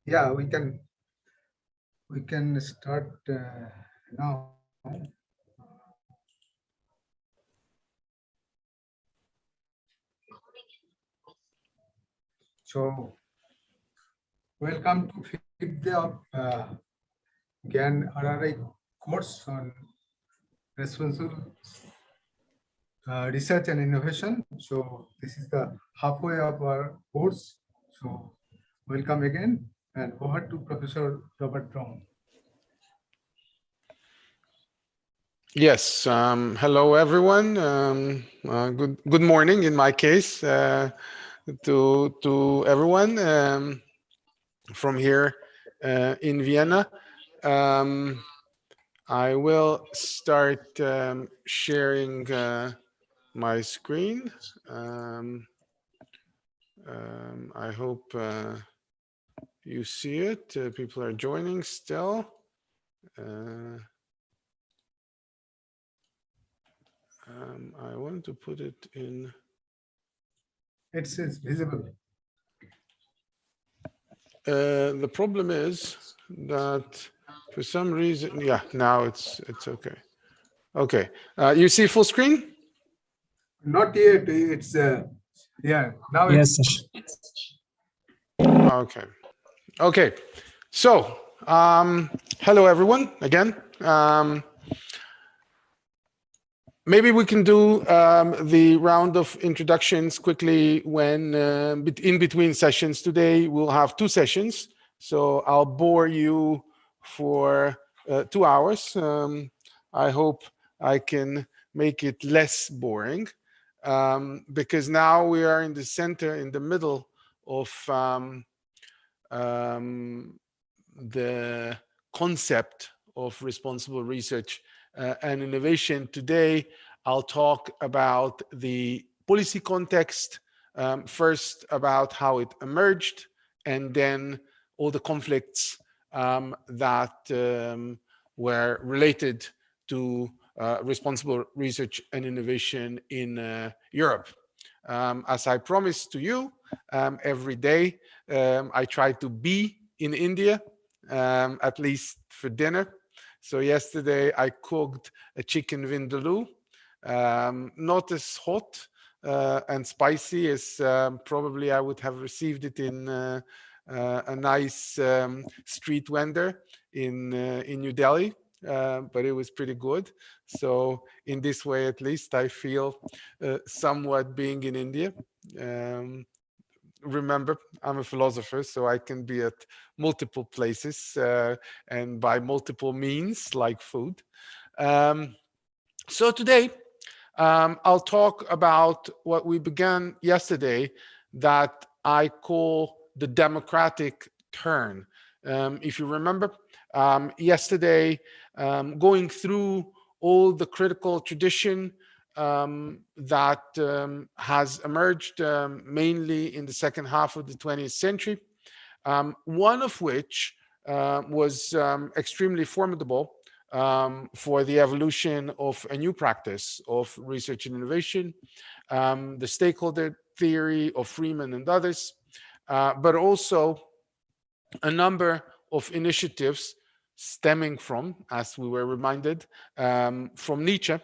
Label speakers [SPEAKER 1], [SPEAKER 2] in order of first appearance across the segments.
[SPEAKER 1] Yeah, we can start now. So welcome to fifth day of GIAN RRI course on responsible research and innovation. So this is the halfway of our course. So welcome again, and over to Professor Robert Brown.
[SPEAKER 2] Yes. Hello, everyone. Good morning. In my case, to everyone from here in Vienna. I will start sharing my screen. I hope you see it. People are joining still. I want to put it in.
[SPEAKER 1] It's visible.
[SPEAKER 2] The problem is that for some reason, yeah, now it's okay. Okay, you see full screen?
[SPEAKER 1] Not yet. It's yeah. Now
[SPEAKER 3] Yes,
[SPEAKER 1] it's
[SPEAKER 2] Okay. Okay. So, hello everyone again. Maybe we can do the round of introductions quickly when in between sessions. Today we'll have 2 sessions, so I'll bore you for 2 hours. I hope I can make it less boring because now we are in the center, in the middle of the concept of responsible research and innovation. Today, I'll talk about the policy context, first about how it emerged, and then all the conflicts that were related to responsible research and innovation in Europe. As I promised to you, every day I try to be in India, at least for dinner. So yesterday I cooked a chicken vindaloo, not as hot and spicy as probably I would have received it in a nice street vendor in New Delhi, but it was pretty good. So in this way, at least, I feel somewhat being in India. Remember, I'm a philosopher, so I can be at multiple places and by multiple means, like food. So today, I'll talk about what we began yesterday that I call the democratic turn. If you remember, yesterday, going through all the critical tradition that has emerged mainly in the second half of the 20th century, one of which was extremely formidable for the evolution of a new practice of research and innovation, the stakeholder theory of Freeman and others, but also a number of initiatives stemming from, as we were reminded, from Nietzsche,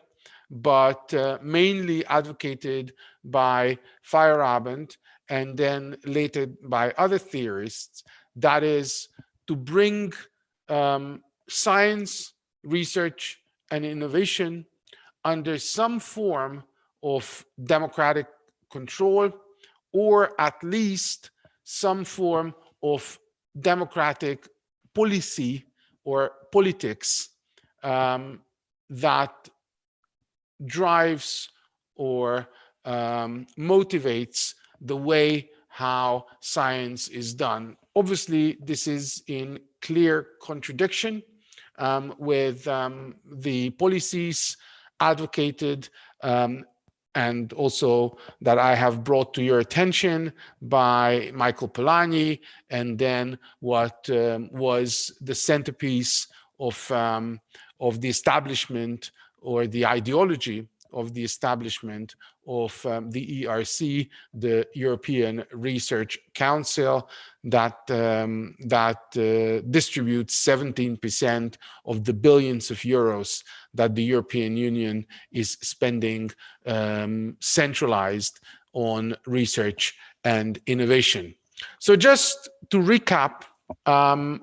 [SPEAKER 2] but mainly advocated by Feyerabend and then later by other theorists. That is to bring science, research, and innovation under some form of democratic control, or at least some form of democratic policy or politics that drives or motivates the way how science is done. Obviously, this is in clear contradiction with the policies advocated and also that I have brought to your attention by Michael Polanyi, and then what was the centerpiece of the establishment or the ideology of the establishment of the ERC, the European Research Council, that distributes 17% of the billions of euros that the European Union is spending centralized on research and innovation. So just to recap,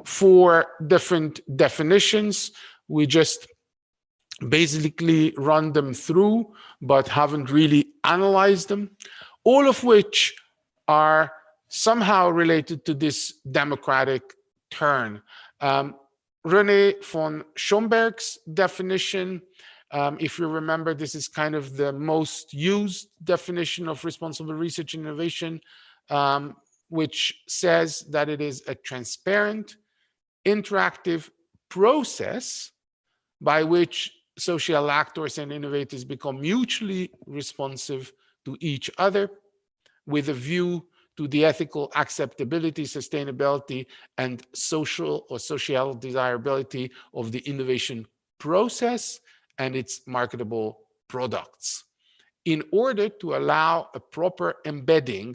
[SPEAKER 2] 4 different definitions, we just basically run them through, but haven't really analyzed them, all of which are somehow related to this democratic turn. René von Schomburgk's definition, if you remember, this is kind of the most used definition of responsible research and innovation, which says that it is a transparent, interactive process by which social actors and innovators become mutually responsive to each other with a view to the ethical acceptability, sustainability, and social or social desirability of the innovation process and its marketable products, in order to allow a proper embedding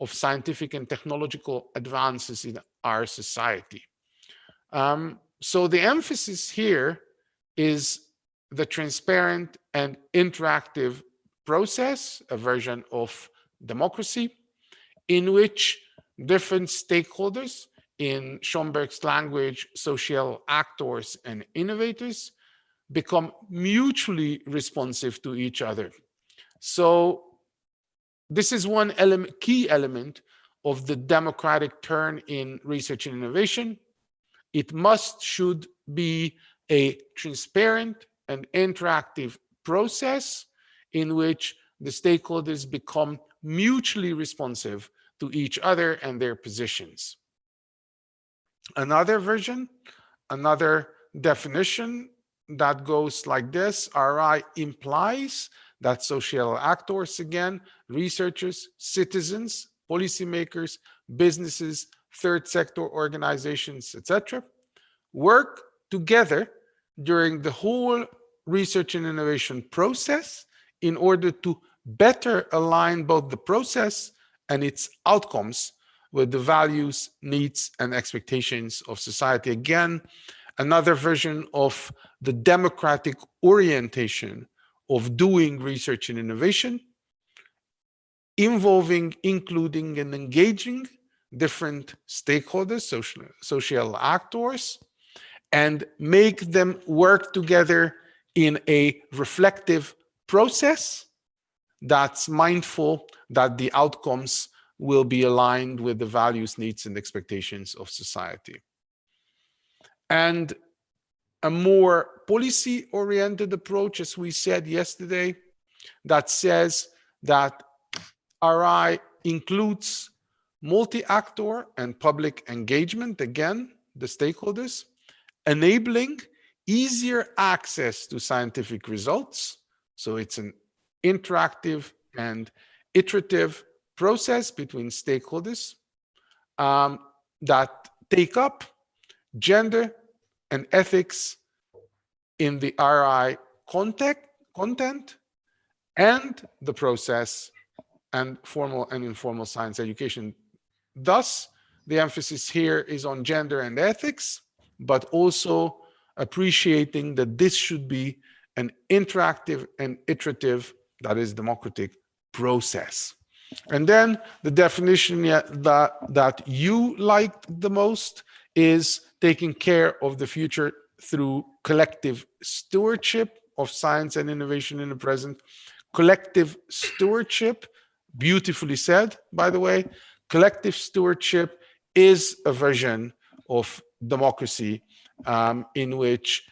[SPEAKER 2] of scientific and technological advances in our society. So the emphasis here is the transparent and interactive process, a version of democracy, in which different stakeholders, in Schomburgk's language, social actors and innovators, become mutually responsive to each other. So this is one element, key element of the democratic turn in research and innovation. It should be a transparent and interactive process in which the stakeholders become mutually responsive to each other and their positions. Another version, another definition that goes like this: RRI implies that social actors, again, researchers, citizens, policymakers, businesses, third sector organizations, etc., work together during the whole research and innovation process in order to better align both the process and its outcomes with the values, needs, and expectations of society. Again, another version of the democratic orientation of doing research and innovation, involving, including, and engaging different stakeholders, social actors, and make them work together in a reflective process that's mindful that the outcomes will be aligned with the values, needs, and expectations of society. And a more policy-oriented approach, as we said yesterday, that says that RI includes multi-actor and public engagement, again, the stakeholders, enabling easier access to scientific results. So it's an interactive and iterative process between stakeholders that take up gender and ethics in the RI content and the process and formal and informal science education. Thus, the emphasis here is on gender and ethics, but also appreciating that this should be an interactive and iterative, that is democratic, process. And then the definition that you liked the most is taking care of the future through collective stewardship of science and innovation in the present. Collective stewardship, beautifully said, by the way. Collective stewardship is a version of democracy in which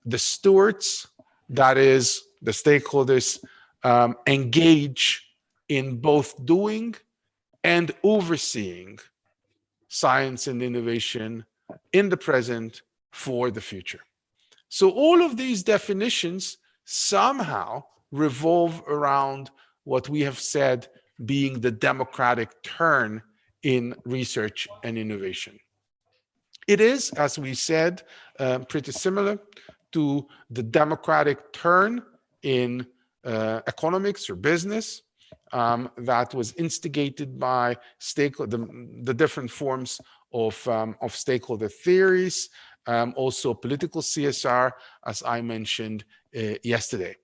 [SPEAKER 2] the stewards, that is the stakeholders, engage in both doing and overseeing science and innovation in the present for the future. So all of these definitions somehow revolve around what we have said being the democratic turn in research and innovation. It is, as we said, pretty similar to the democratic turn in economics or business, that was instigated by the different forms of stakeholder theories, also political CSR, as I mentioned yesterday.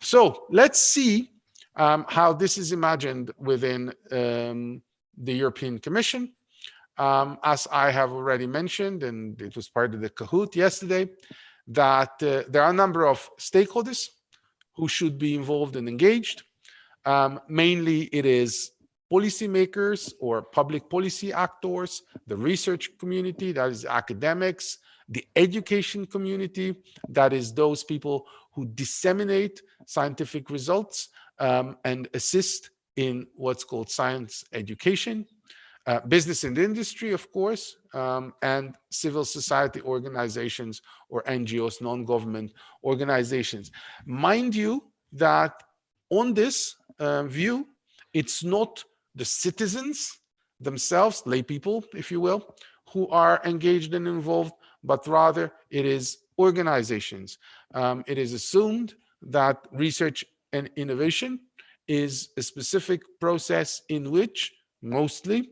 [SPEAKER 2] So let's see how this is imagined within the European Commission. As I have already mentioned, and it was part of the Kahoot yesterday, that there are a number of stakeholders who should be involved and engaged. Mainly it is policymakers or public policy actors, the research community, that is academics, the education community, that is those people who disseminate scientific results and assist in what's called science education, business and industry, of course, and civil society organizations or NGOs, non-government organizations. Mind you that on this view, it's not the citizens themselves, lay people, if you will, who are engaged and involved, but rather it is organizations. It is assumed that research and innovation is a specific process in which mostly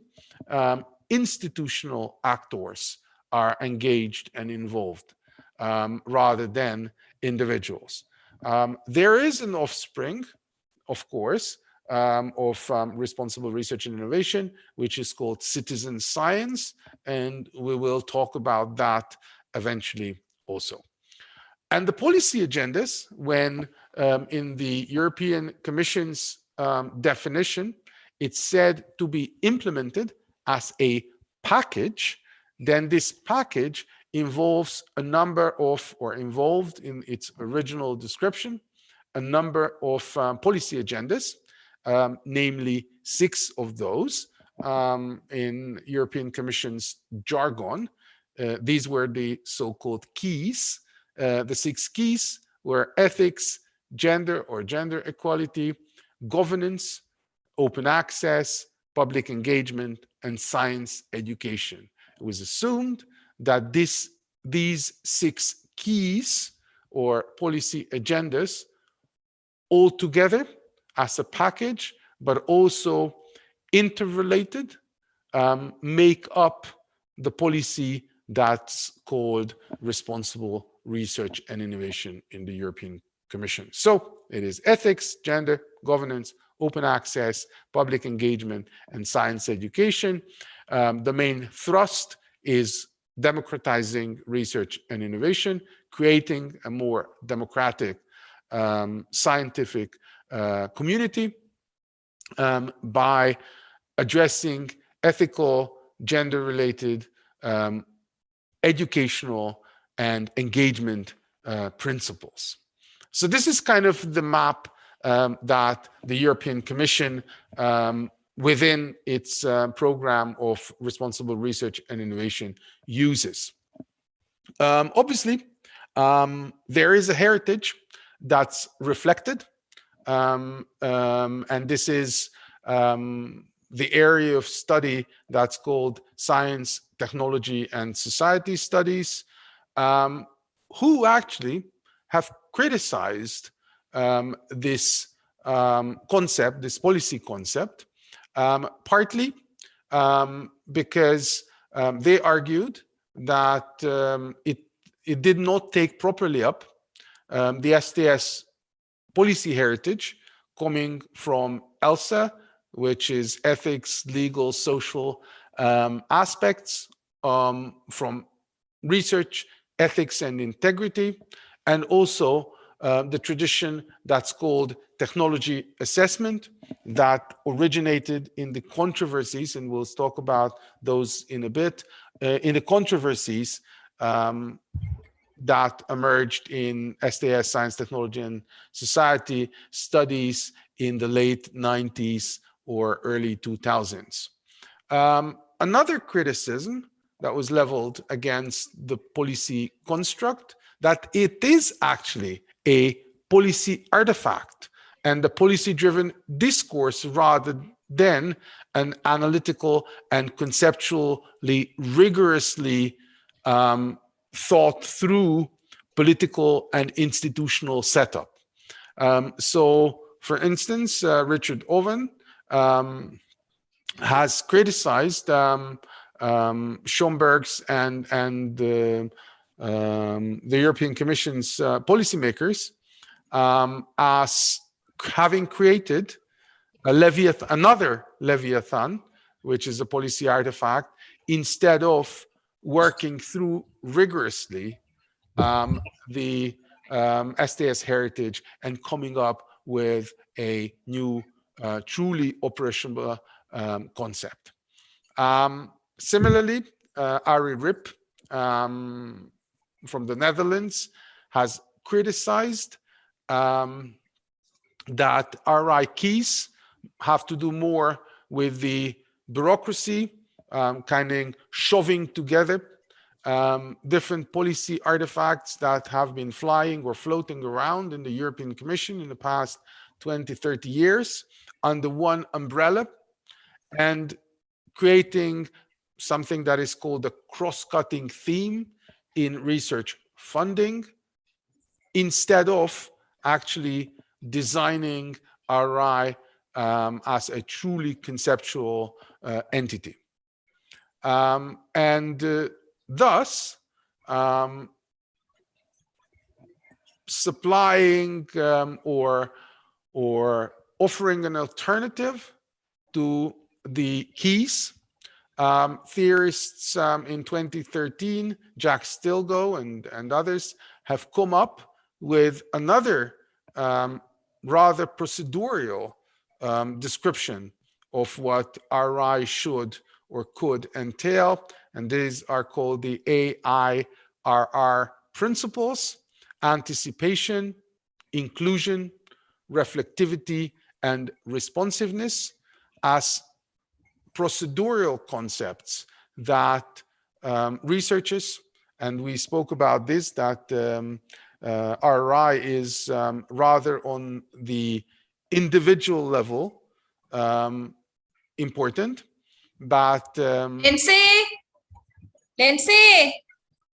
[SPEAKER 2] institutional actors are engaged and involved rather than individuals. There is an offspring, of course, of responsible research and innovation, which is called citizen science, and we will talk about that eventually also. And the policy agendas, when in the European Commission's definition, it's said to be implemented as a package, then this package involves a number of, or involved in its original description, a number of policy agendas, namely 6 of those in European Commission's jargon. These were the so-called keys. The 6 keys were ethics, gender or gender equality, governance, open access, public engagement, and science education. It was assumed that these 6 keys or policy agendas all together as a package, but also interrelated, make up the policy that's called responsible research and innovation in the European Commission. So it is ethics, gender, governance, open access, public engagement, and science education. The main thrust is democratizing research and innovation, creating a more democratic scientific community by addressing ethical, gender-related, educational, and engagement principles. So this is kind of the map that the European Commission within its program of responsible research and innovation uses. Obviously, there is a heritage that's reflected, and this is the area of study that's called science, technology, and society studies, who actually have criticized this concept, this policy concept, partly because they argued that it did not take properly up the STS policy heritage coming from ELSA, which is ethics, legal, social aspects, from research, ethics, and integrity, and also the tradition that's called technology assessment that originated in the controversies, and we'll talk about those in a bit, in the controversies that emerged in STS, Science, Technology, and Society studies in the late 90s or early 2000s. Another criticism that was leveled against the policy construct, that it is actually a policy artifact and a policy-driven discourse rather than an analytical and conceptually rigorously thought through political and institutional setup. So, for instance, Richard Owen has criticized Schomburg's and the European Commission's policymakers as having created another Leviathan, which is a policy artifact, instead of working through rigorously the STS heritage and coming up with a new, truly operational concept. Similarly, Arie Rip from the Netherlands has criticized that RRI keys have to do more with the bureaucracy, kind of shoving together different policy artifacts that have been flying or floating around in the European Commission in the past 20, 30 years under one umbrella, and creating something that is called a cross-cutting theme in research funding, instead of actually designing RRI as a truly conceptual entity. Thus, supplying or offering an alternative to the keys. Theorists in 2013, Jack Stilgoe and others, have come up with another rather procedural description of what RRI should or could entail, and these are called the AIRR principles: anticipation, inclusion, reflectivity, and responsiveness, as procedural concepts that researchers, and we spoke about this, that RRI is rather on the individual level important, but
[SPEAKER 3] Nancy,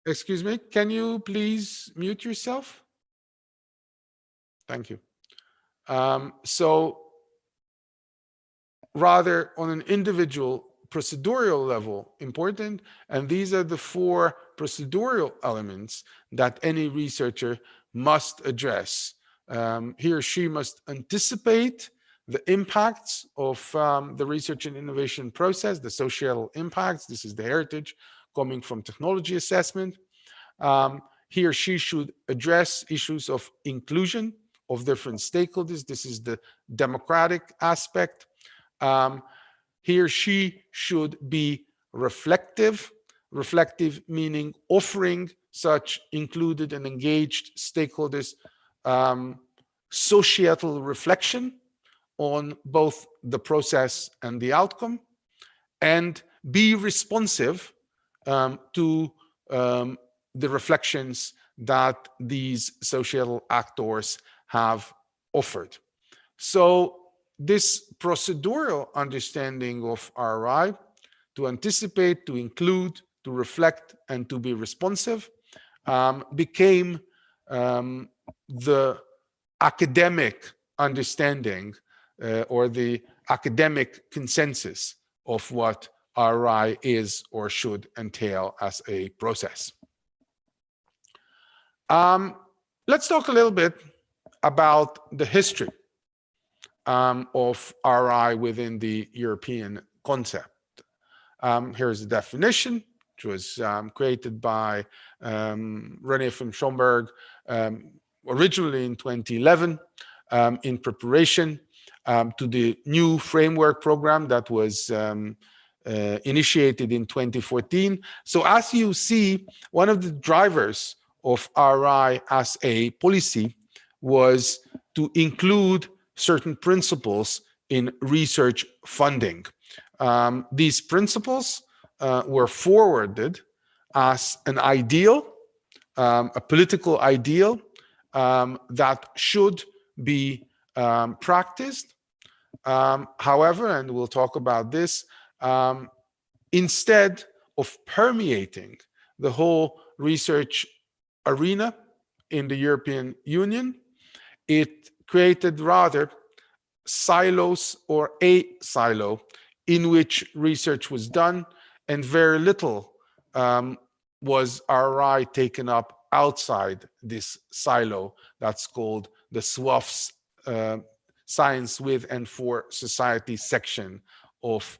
[SPEAKER 2] excuse me, can you please mute yourself? Thank you. So rather on an individual procedural level important, and these are the 4 procedural elements that any researcher must address. He or she must anticipate the impacts of the research and innovation process, the social impacts. This is the heritage coming from technology assessment. He or she should address issues of inclusion of different stakeholders. This is the democratic aspect. He or she should be reflective meaning offering such included and engaged stakeholders societal reflection on both the process and the outcome, and be responsive to the reflections that these societal actors have offered. So this procedural understanding of RRI, to anticipate, to include, to reflect, and to be responsive, became the academic understanding or the academic consensus of what RRI is or should entail as a process. Let's talk a little bit about the history of RRI within the European concept. Here's the definition, which was created by René von Schomburg originally in 2011 in preparation to the new framework program that was initiated in 2014. So as you see, one of the drivers of RRI as a policy was to include certain principles in research funding. These principles were forwarded as an ideal, a political ideal that should be practiced. However, and we'll talk about this, instead of permeating the whole research arena in the European Union, it created rather silos or a silo in which research was done, and very little was RRI taken up outside this silo that's called the SWAF's Science with and for Society section of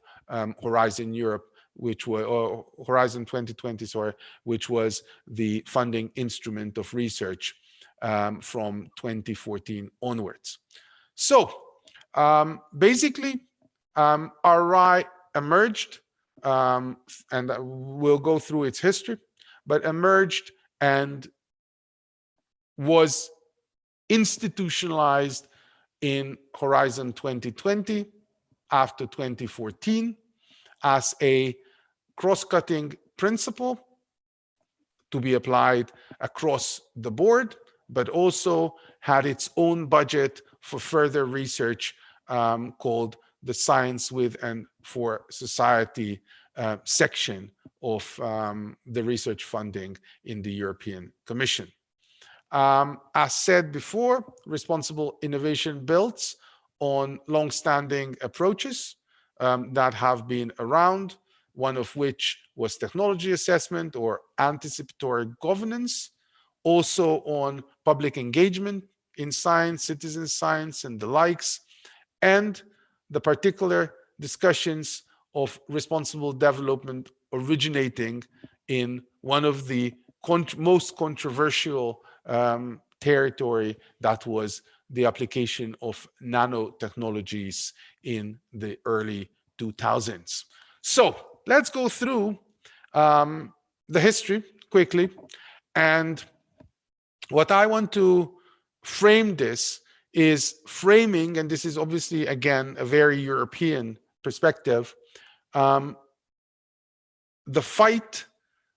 [SPEAKER 2] Horizon Europe, which was Horizon 2020, sorry, which was the funding instrument of research from 2014 onwards. So basically, RRI emerged, and we'll go through its history, but emerged and was institutionalized in Horizon 2020 after 2014 as a cross-cutting principle to be applied across the board, but also had its own budget for further research called the Science with and for Society section of the research funding in the European Commission. As said before, responsible innovation builds on long-standing approaches that have been around, one of which was technology assessment or anticipatory governance, also on public engagement in science, citizen science, and the likes, and the particular discussions of responsible development originating in one of the most controversial territory, that was the application of nanotechnologies in the early 2000s. So let's go through the history quickly. And what I want to frame this is framing, and this is obviously, again, a very European perspective, the fight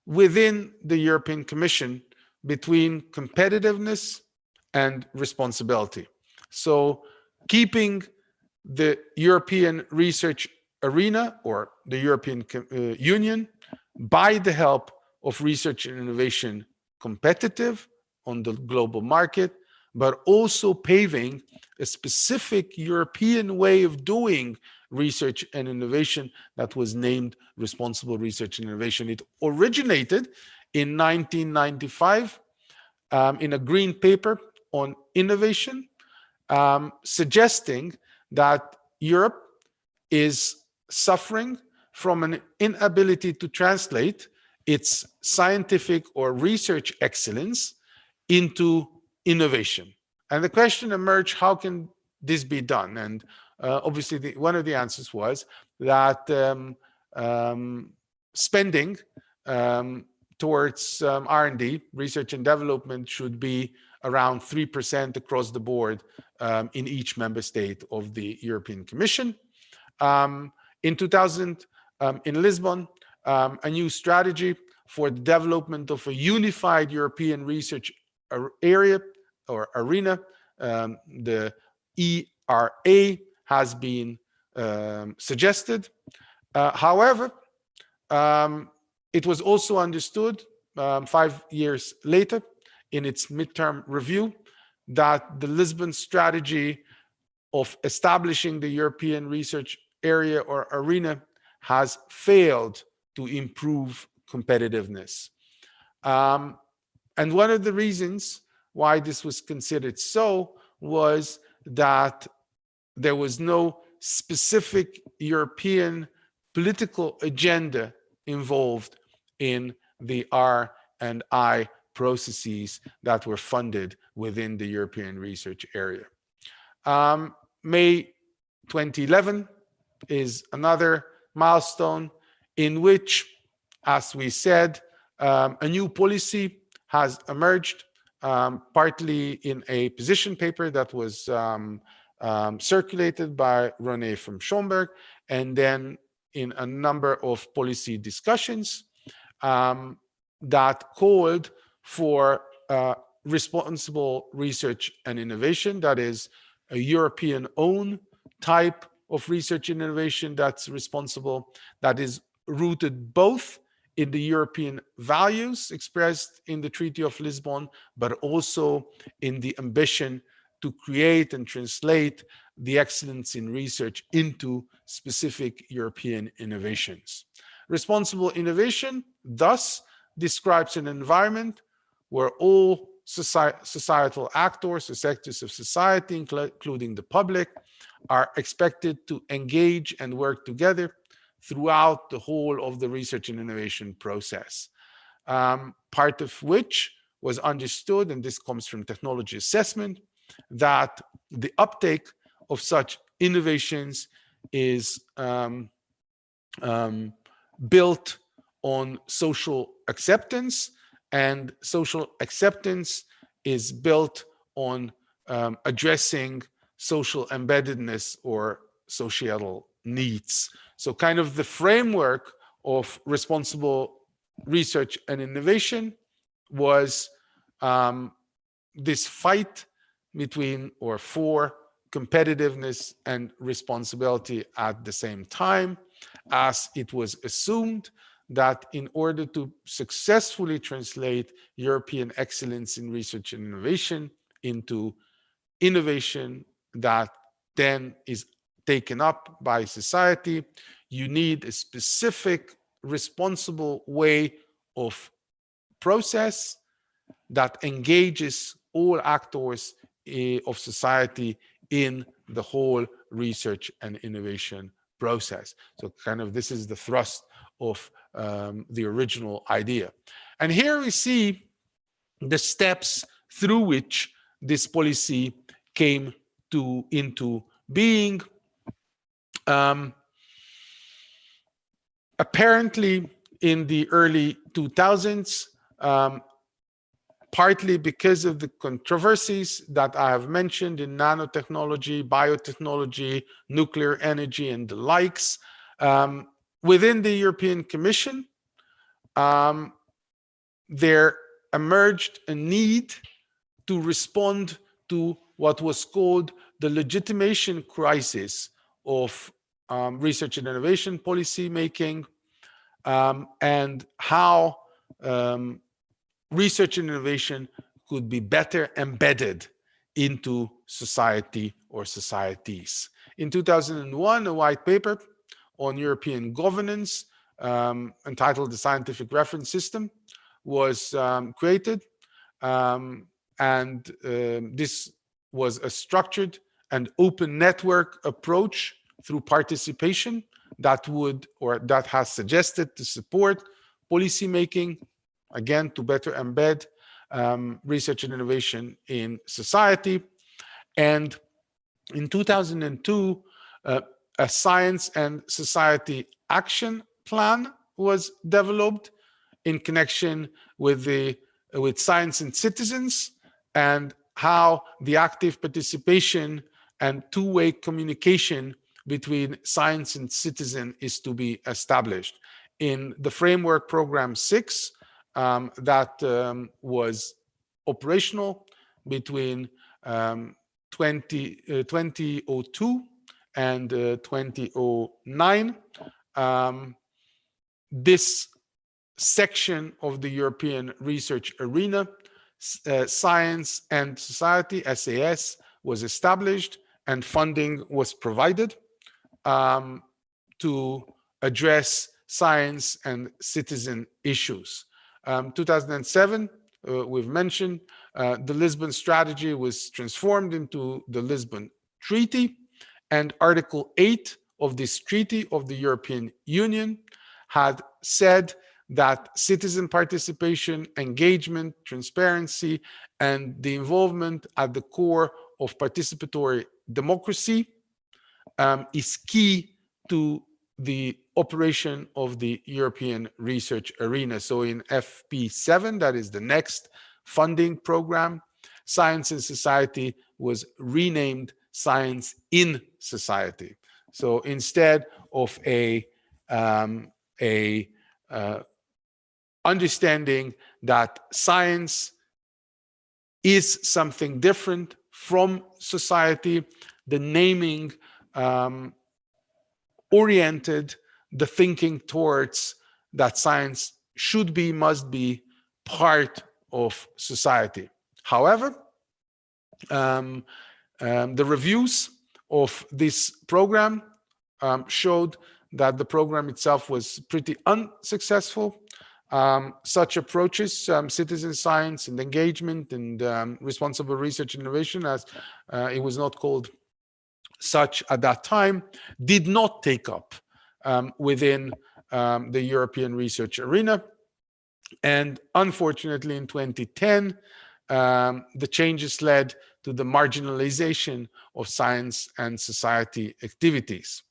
[SPEAKER 2] within the European Commission between competitiveness and responsibility. So keeping the European research arena or the European Union, by the help of research and innovation, competitive on the global market, but also paving a specific European way of doing research and innovation that was named responsible research and innovation. It originated in 1995 in a green paper on innovation, suggesting that Europe is suffering from an inability to translate its scientific or research excellence into innovation. And the question emerged, how can this be done? And obviously, one of the answers was that spending towards R&D, research and development, should be around 3% across the board in each member state of the European Commission. In 2000, in Lisbon, a new strategy for the development of a unified European research area or arena, the ERA, has been suggested. However, it was also understood 5 years later in its midterm review that the Lisbon strategy of establishing the European research area or arena has failed to improve competitiveness. And one of the reasons why this was considered so was that there was no specific European political agenda involved in the R&I processes that were funded within the European research area. May 2011 is another milestone in which, as we said, a new policy has emerged, partly in a position paper that was circulated by René from Schomburg, and then in a number of policy discussions that called for responsible research and innovation, that is a European-owned type of research and innovation that's responsible, that is rooted both in the European values expressed in the Treaty of Lisbon, but also in the ambition to create and translate the excellence in research into specific European innovations. Responsible innovation thus describes an environment where all societal actors, the sectors of society, including the public, are expected to engage and work together throughout the whole of the research and innovation process. Part of which was understood, and this comes from technology assessment, that the uptake of such innovations is built on social acceptance, and social acceptance is built on addressing social embeddedness or societal needs. So kind of the framework of responsible research and innovation was this fight between or for competitiveness and responsibility at the same time, as it was assumed that in order to successfully translate European excellence in research and innovation into innovation that then is taken up by society, you need a specific responsible way of process that engages all actors of society in the whole research and innovation process. So kind of this is the thrust of the original idea. And here we see the steps through which this policy came into being. Apparently in the early 2000s, partly because of the controversies that I have mentioned in nanotechnology, biotechnology, nuclear energy, and the likes, within the European Commission, there emerged a need to respond to what was called the legitimation crisis of research and innovation policy making, and how research and innovation could be better embedded into society or societies. In 2001, a white paper on European governance entitled The Scientific Reference System was created, and this was a structured and open network approach through participation that would, or that has suggested to support policy making, again, to better embed research and innovation in society. And in 2002, a science and society action plan was developed in connection with science and citizens, and how the active participation and two-way communication between science and citizen is to be established. In the framework program 6, that was operational between 2002 and 2009. This section of the European research arena, Science and Society, SAS, was established and funding was provided to address science and citizen issues. 2007, we've mentioned, the Lisbon strategy was transformed into the Lisbon Treaty, and Article 8 of this Treaty of the European Union had said that citizen participation, engagement, transparency, and the involvement at the core of participatory democracy is key to the operation of the European research arena. So in FP7, that is the next funding program, Science and Society was renamed Science in Society. So instead of a understanding that science is something different from society, the naming oriented the thinking towards that science should be, must be part of society. However, The reviews of this program showed that the program itself was pretty unsuccessful. Such approaches, citizen science and engagement and responsible research and innovation, as it was not called such at that time, did not take up within the European research arena. And unfortunately, in 2010, the changes led to the marginalization of science and society activities.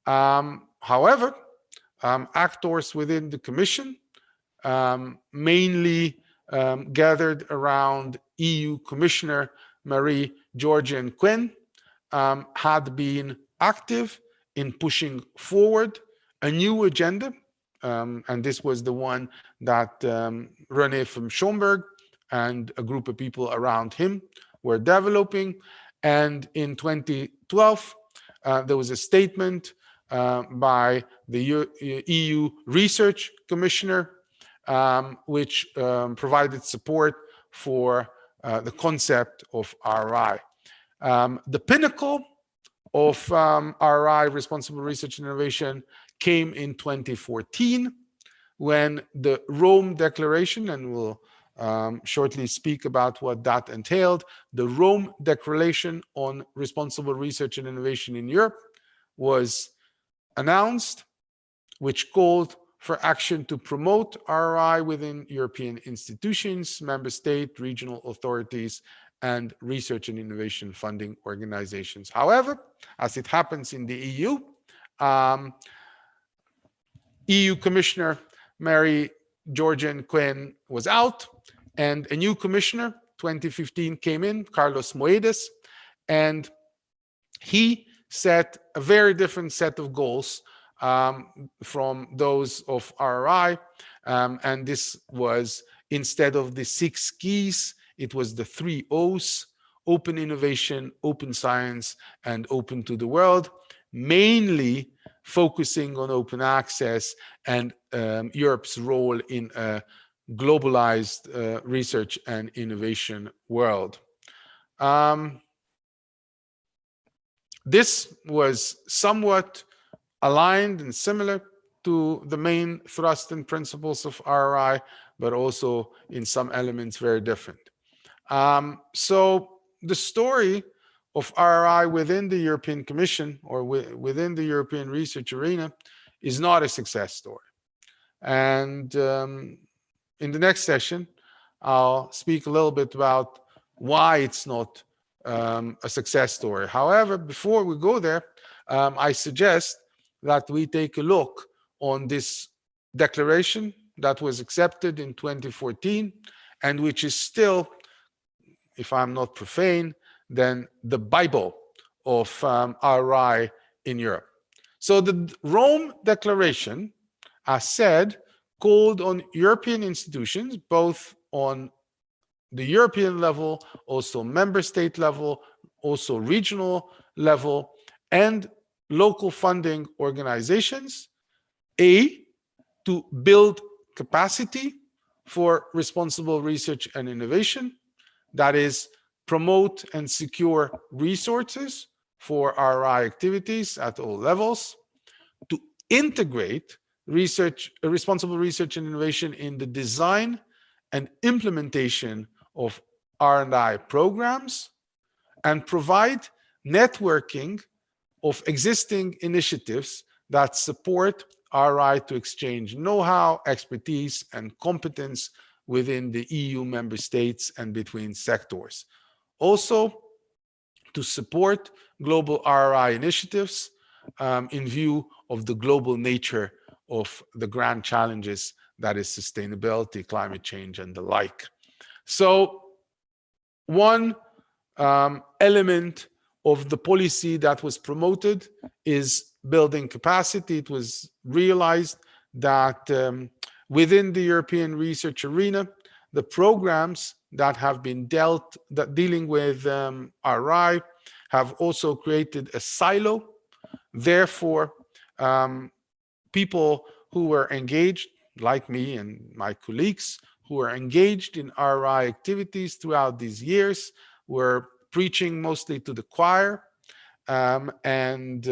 [SPEAKER 2] However, actors within the Commission mainly gathered around EU Commissioner Marie-Georgian Quinn, had been active in pushing forward a new agenda, and this was the one that René from Schomburg and a group of people around him were developing. And in 2012, there was a statement by the EU Research Commissioner, which provided support for the concept of RRI. The pinnacle of RRI, Responsible Research and Innovation, came in 2014 when the Rome Declaration, and we'll shortly speak about what that entailed, the Rome Declaration on Responsible Research and Innovation in Europe was announced, which called for action to promote RRI within European institutions, member state, regional authorities, and research and innovation funding organizations. However, as it happens in the EU, EU Commissioner Marie-Georgian Quinn was out, and a new commissioner, 2015, came in, Carlos Moedas, and he set a very different set of goals from those of RRI, and this was, instead of the 6 keys, it was the 3 O's: open innovation, open science, and open to the world, mainly focusing on open access and Europe's role in a globalized research and innovation world. This was somewhat aligned and similar to the main thrust and principles of RRI, but also in some elements very different. So the story of RRI within the European Commission or within the European research arena is not a success story. And in the next session, I'll speak a little bit about why it's not a success story. However, before we go there, I suggest that we take a look on this declaration that was accepted in 2014 and which is still, if I'm not profane, then the Bible of RRI in Europe. So the Rome Declaration, as said, called on European institutions, both on the European level, also member state level, also regional level, and local funding organizations, to build capacity for responsible research and innovation, that is, promote and secure resources for RRI activities at all levels, to integrate responsible research and innovation in the design and implementation of R&I programs, and provide networking of existing initiatives that support RRI to exchange know-how, expertise, and competence within the EU member states and between sectors. Also, to support global RRI initiatives in view of the global nature of the grand challenges that is sustainability, climate change, and the like. So one element of the policy that was promoted is building capacity. It was realized that within the European research arena, the programs that have been dealing with RRI have also created a silo. Therefore, people who were engaged, like me and my colleagues, who were engaged in RRI activities throughout these years, were preaching mostly to the choir. And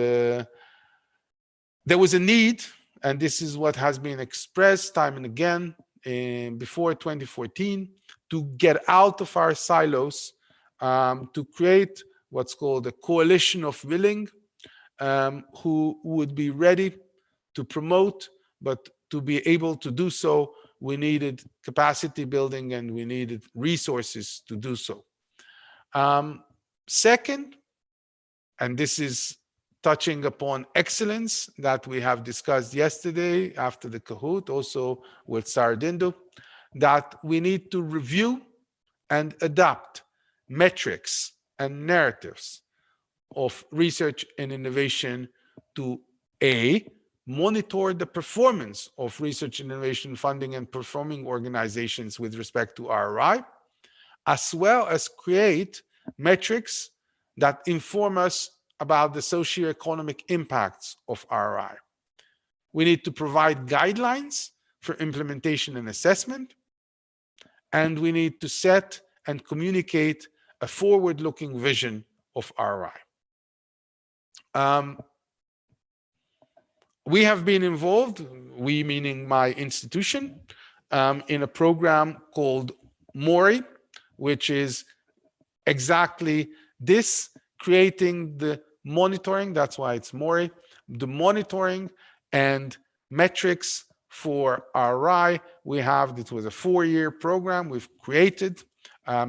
[SPEAKER 2] there was a need, and this is what has been expressed time and again before 2014, to get out of our silos, to create what's called a coalition of willing, who would be ready to promote, but to be able to do so, we needed capacity building and we needed resources to do so. Second, and this is touching upon excellence that we have discussed yesterday after the Kahoot, also with Sardindo, that we need to review and adapt metrics and narratives of research and innovation to monitor the performance of research and innovation funding and performing organizations with respect to RRI, as well as create metrics that inform us about the socioeconomic impacts of RRI. We need to provide guidelines for implementation and assessment, and we need to set and communicate a forward-looking vision of RRI. We have been involved, we meaning my institution, in a program called MORI, which is exactly this, creating the monitoring, that's why it's MORI, the monitoring and metrics for RRI. We have, this was a 4-year program, we've created a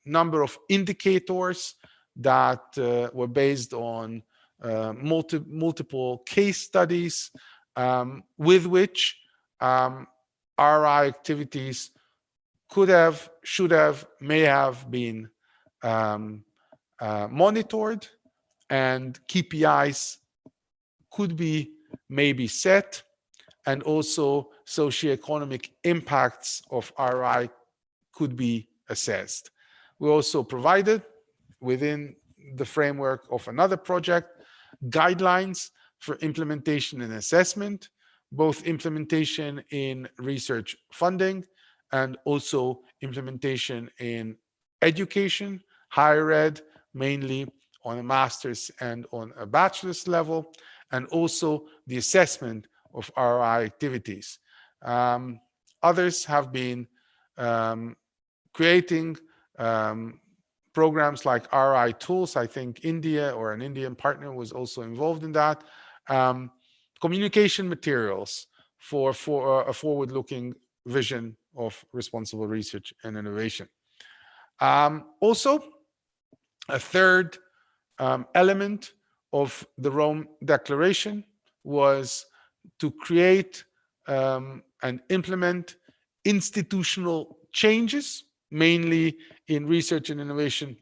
[SPEAKER 2] number of indicators that were based on multiple case studies, with which RRI activities could have, should have, may have been monitored, and KPIs could be maybe set, and also socioeconomic impacts of RRI could be assessed. We also provided, within the framework of another project, guidelines for implementation and assessment, both implementation in research funding and also implementation in education, higher ed, mainly on a master's and on a bachelor's level, and also the assessment of RRI activities. Others have been creating programs like RRI tools. I think India, or an Indian partner, was also involved in that. Communication materials for a forward-looking vision of responsible research and innovation. Also, a third element of the Rome Declaration was to create and implement institutional changes, mainly in research and innovation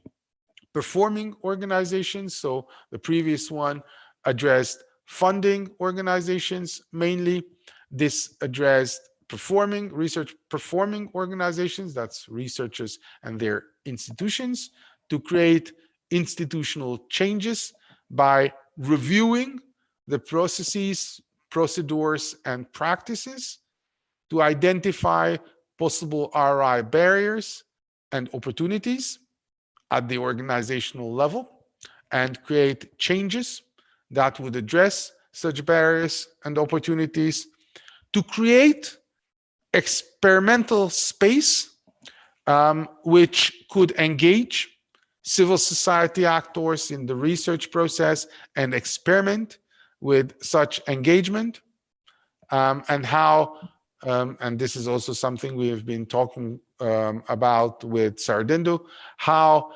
[SPEAKER 2] performing organizations. So the previous one addressed funding organizations mainly. This addressed research performing organizations, that's researchers and their institutions, to create institutional changes by reviewing the processes, procedures, and practices to identify possible RRI barriers and opportunities at the organizational level, and create changes that would address such barriers and opportunities, to create experimental space which could engage civil society actors in the research process and experiment with such engagement, and how, and this is also something we have been talking about with Sardindo, how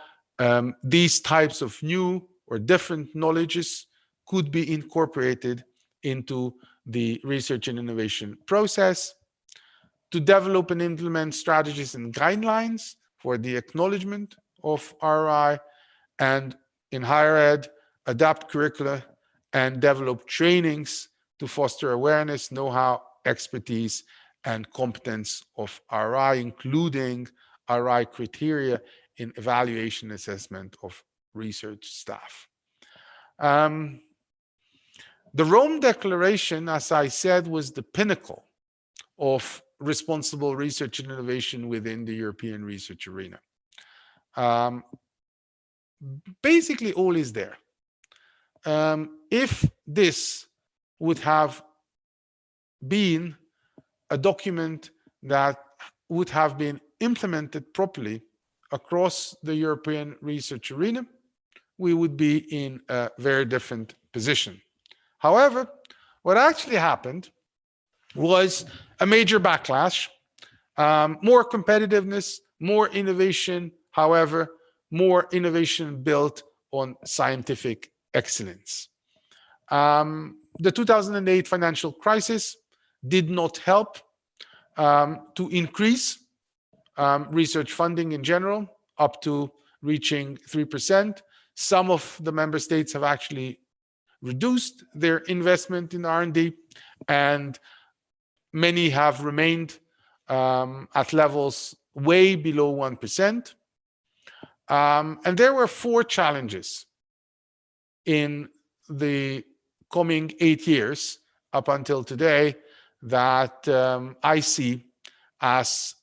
[SPEAKER 2] these types of new or different knowledges could be incorporated into the research and innovation process, to develop and implement strategies and guidelines for the acknowledgement of RRI, and in higher ed, adapt curricula and develop trainings to foster awareness, know-how, expertise, and competence of RRI, including RRI criteria in evaluation assessment of research staff. The Rome Declaration, as I said, was the pinnacle of responsible research and innovation within the European research arena. basically all is there. If this would have been a document that would have been implemented properly across the European research arena, we would be in a very different position. However, what actually happened was a major backlash, more competitiveness, more innovation, however, more innovation built on scientific excellence. The 2008 financial crisis did not help to increase research funding in general up to reaching 3%. Some of the member states have actually reduced their investment in R&D, and many have remained at levels way below 1%. And there were 4 challenges in the coming 8 years up until today that I see as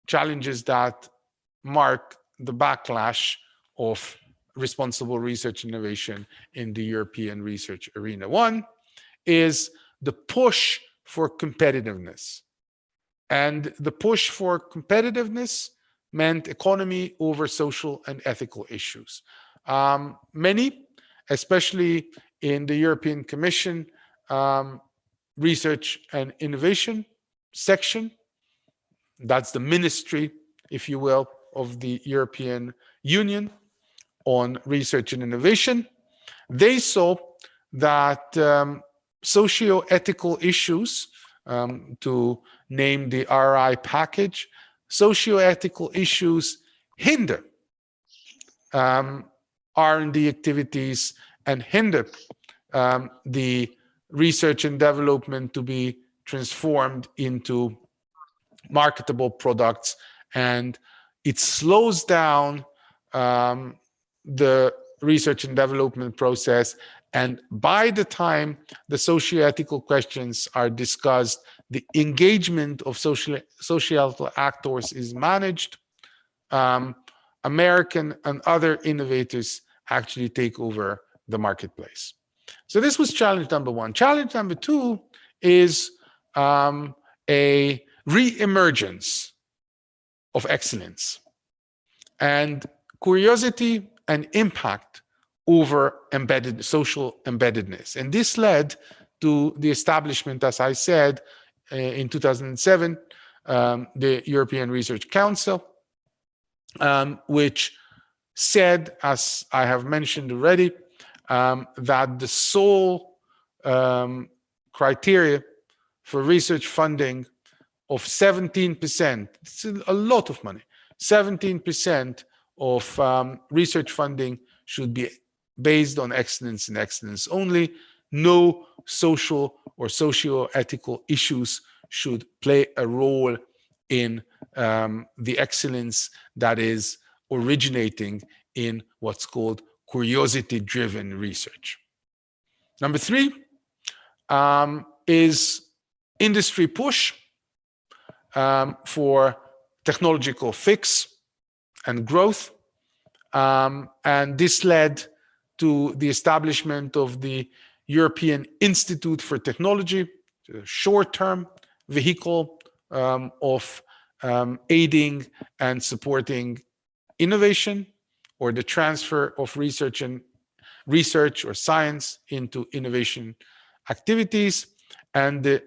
[SPEAKER 2] challenges that mark the backlash of responsible research innovation in the European research arena. One is the push for competitiveness. And the push for competitiveness meant economy over social and ethical issues. Many, especially in the European Commission research and innovation section, that's the ministry, if you will, of the European Union on research and innovation, they saw that socio-ethical issues, to name the RRI package, socio-ethical issues hinder R&D activities and hinder the research and development to be transformed into marketable products, and it slows down the research and development process. And by the time the socio-ethical questions are discussed, the engagement of societal actors is managed. American and other innovators actually take over the marketplace. So this was challenge number 1. Challenge number 2 is a re-emergence of excellence and curiosity and impact over social embeddedness. And this led to the establishment, as I said, in 2007, the European Research Council, which said, as I have mentioned already, that the sole criteria for research funding of 17%, it's a lot of money, 17% of research funding should be based on excellence and excellence only. No social or socio-ethical issues should play a role in the excellence that is originating in what's called curiosity-driven research. Number 3 is industry push for technological fix and growth. And this led to the establishment of the European Institute for Technology, a short-term vehicle of aiding and supporting innovation, or the transfer of research or science into innovation activities, and the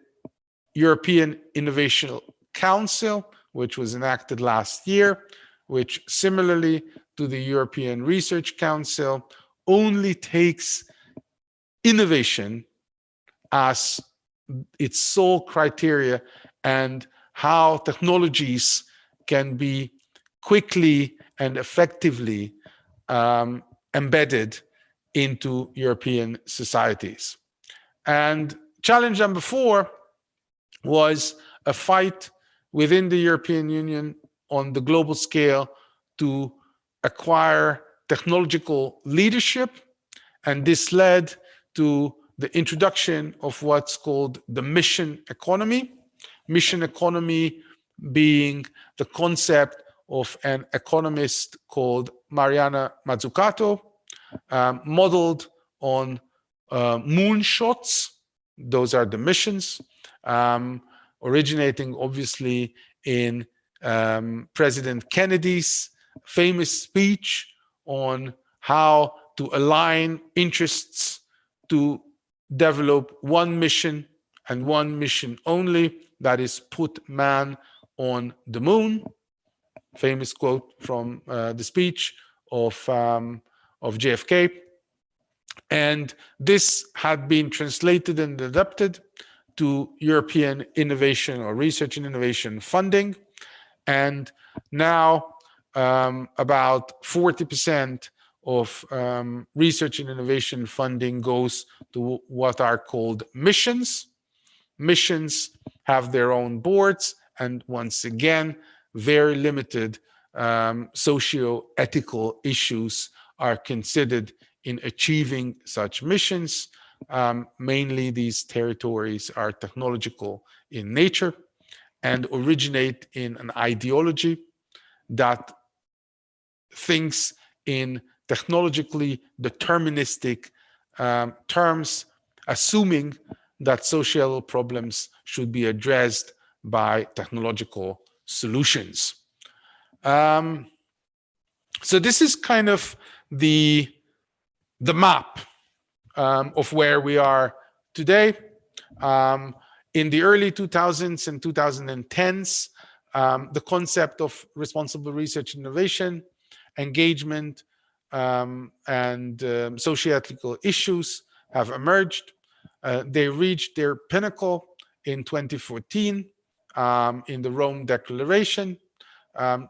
[SPEAKER 2] European Innovation Council, which was enacted last year, which similarly to the European Research Council only takes innovation as its sole criteria and how technologies can be quickly and effectively embedded into European societies. And challenge number 4 was a fight within the European Union on the global scale to acquire technological leadership. And this led to the introduction of what's called the mission economy. Mission economy being the concept of an economist called Mariana Mazzucato, modeled on moonshots. Those are the missions, originating obviously in President Kennedy's famous speech on how to align interests to develop one mission and one mission only, that is, put man on the moon. Famous quote from the speech of JFK. And this had been translated and adapted to European innovation or research and innovation funding. And now about 40% of research and innovation funding goes to what are called missions. Missions have their own boards, and once again, very limited socio-ethical issues are considered in achieving such missions. Mainly these territories are technological in nature and originate in an ideology that thinks in technologically deterministic terms, assuming that social problems should be addressed by technological solutions. So this is kind of the map of where we are today. In the early 2000s and 2010s, the concept of responsible research and innovation, engagement, and socio-ethical issues have emerged. They reached their pinnacle in 2014 in the Rome Declaration,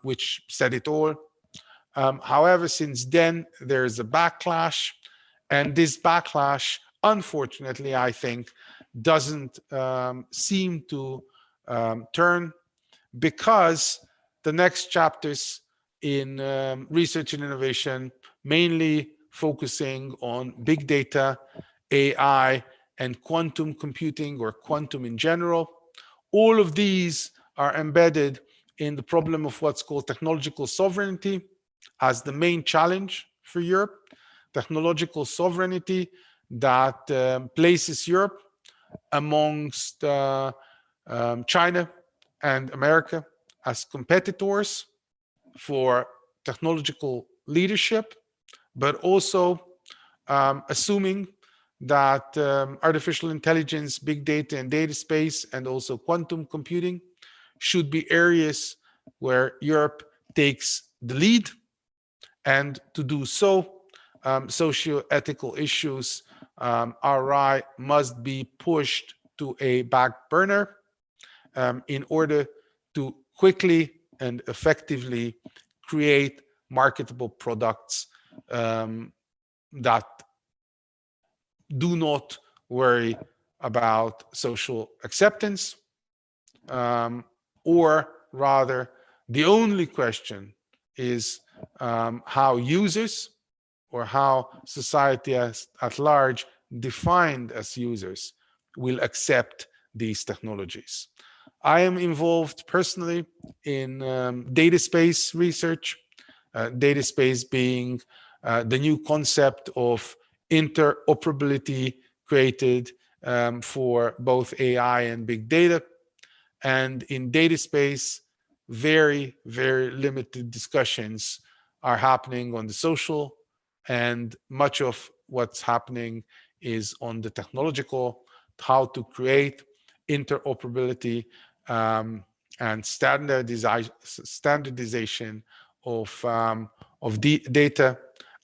[SPEAKER 2] which said it all. However, since then, there is a backlash, and this backlash, unfortunately, I think, doesn't seem to turn, because the next chapters in research and innovation, mainly focusing on big data, AI, and quantum computing, or quantum in general, all of these are embedded in the problem of what's called technological sovereignty as the main challenge for Europe. Technological sovereignty that places Europe amongst China and America as competitors for technological leadership, but also assuming that artificial intelligence, big data and data space, and also quantum computing should be areas where Europe takes the lead. And to do so, socio-ethical issues, RRI, must be pushed to a back burner in order to quickly and effectively create marketable products that do not worry about social acceptance, or rather, the only question is how users, or how society at large, defined as users, will accept these technologies. I am involved personally in data space research, data space being the new concept of interoperability created for both AI and big data. And in data space, very, very limited discussions are happening on the social, and much of what's happening is on the technological, how to create interoperability and standardization of data,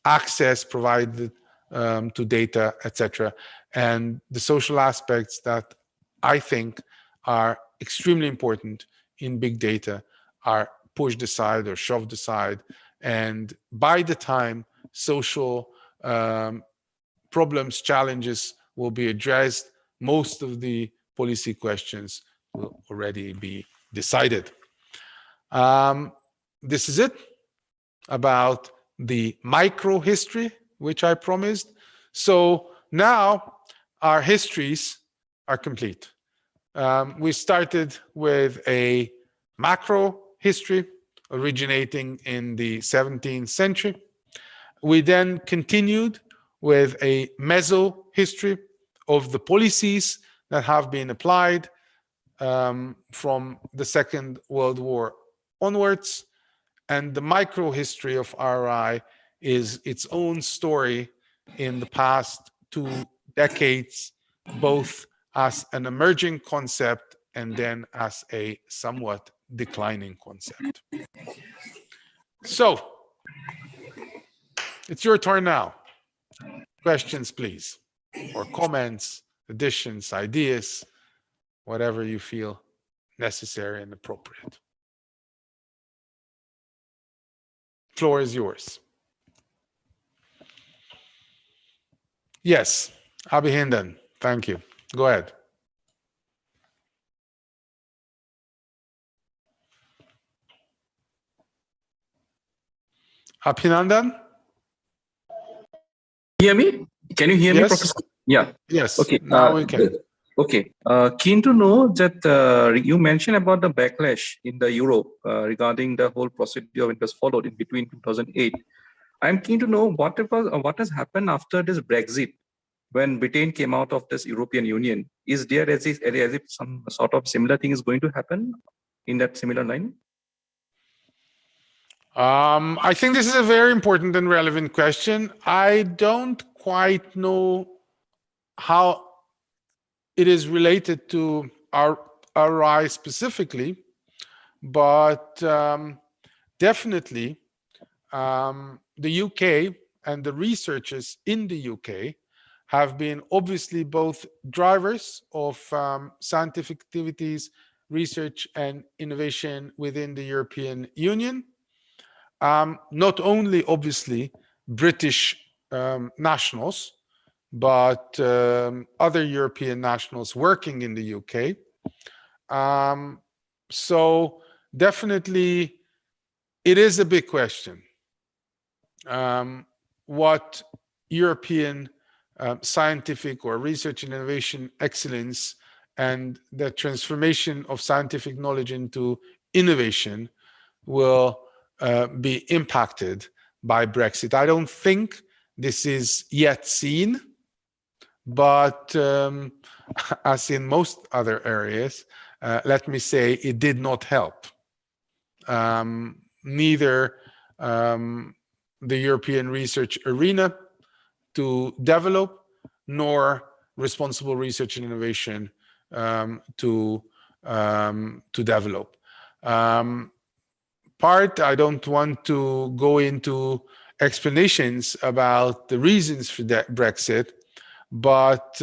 [SPEAKER 2] access provided to data, etc. And the social aspects that I think are extremely important in big data are pushed aside or shoved aside. And by the time social problems, challenges will be addressed, most of the policy questions will already be decided. This is it about the micro history, which I promised. So now our histories are complete. We started with a macro history originating in the 17th century. We then continued with a meso-history of the policies that have been applied from the Second World War onwards. And the micro-history of RRI is its own story in the past 2 decades, both as an emerging concept and then as a somewhat declining concept. So, it's your turn now. Questions, please, or comments, additions, ideas, whatever you feel necessary and appropriate. Floor is yours. Yes, Abhinandan, thank you. Go ahead. Abhinandan?
[SPEAKER 3] Hear me? Can you hear me,
[SPEAKER 2] Yes.
[SPEAKER 3] Professor? Yeah.
[SPEAKER 2] Yes.
[SPEAKER 3] Okay.
[SPEAKER 2] Now we can.
[SPEAKER 3] Okay. Keen to know that you mentioned about the backlash in the Europe regarding the whole procedure when it was followed in between 2008. I'm keen to know what has happened after this Brexit, when Britain came out of this European Union. Is there as if some sort of similar thing is going to happen in that similar line?
[SPEAKER 2] I think this is a very important and relevant question. I don't quite know how it is related to our RRI specifically, but definitely the UK and the researchers in the UK have been obviously both drivers of scientific activities, research and innovation within the European Union. Not only obviously British nationals, but other European nationals working in the UK. So definitely it is a big question. What European scientific or research and innovation excellence and the transformation of scientific knowledge into innovation will be impacted by Brexit. I don't think this is yet seen, but as in most other areas, let me say it did not help. Neither the European research arena to develop, nor responsible research and innovation to develop. I don't want to go into explanations about the reasons for that Brexit, but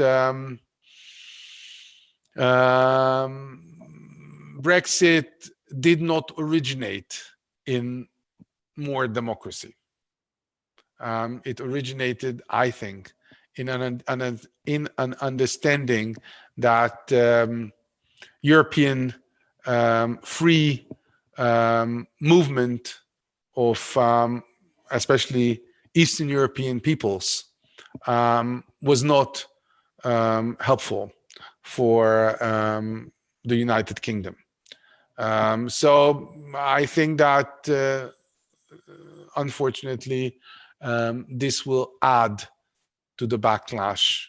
[SPEAKER 2] Brexit did not originate in more democracy. It originated, I think, in an understanding that European free movement of especially Eastern European peoples was not helpful for the United Kingdom. So I think that unfortunately this will add to the backlash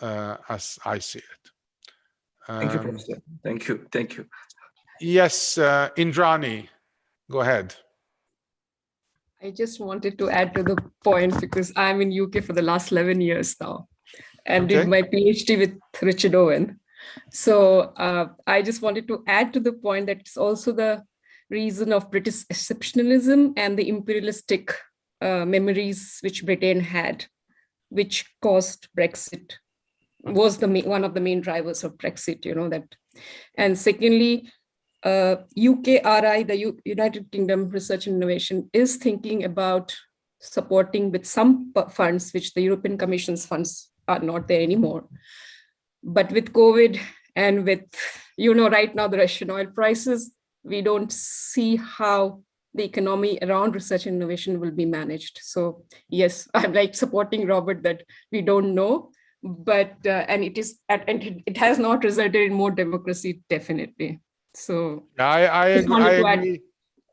[SPEAKER 2] as I see it.
[SPEAKER 3] Thank you, Professor. Thank you. Thank you.
[SPEAKER 2] Yes, Indrani, go ahead.
[SPEAKER 4] I just wanted to add to the point because I'm in UK for the last 11 years now and did my PhD with Richard Owen. So I just wanted to add to the point that it's also the reason of British exceptionalism and the imperialistic memories which Britain had, which caused Brexit, was one of the main drivers of Brexit, you know that. And secondly, UKRI, the United Kingdom Research and Innovation, is thinking about supporting with some funds, which the European Commission's funds are not there anymore. But with COVID and with, you know, right now the Russian oil prices, we don't see how the economy around research and innovation will be managed. So yes, I'm like supporting Robert that we don't know, but and it has not resulted in more democracy, definitely. So
[SPEAKER 2] I agree.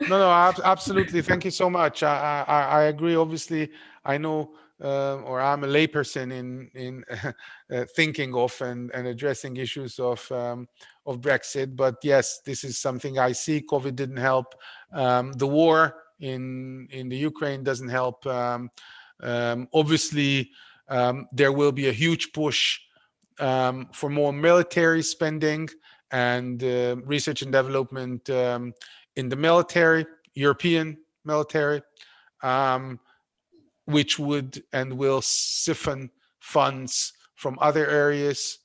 [SPEAKER 2] No, absolutely. Thank you so much. I agree. Obviously, I know, or I'm a layperson in thinking of and addressing issues of Brexit. But yes, this is something I see. COVID didn't help. The war in the Ukraine doesn't help. Obviously, there will be a huge push for more military spending and research and development in the military, European military, which would and will siphon funds from other areas,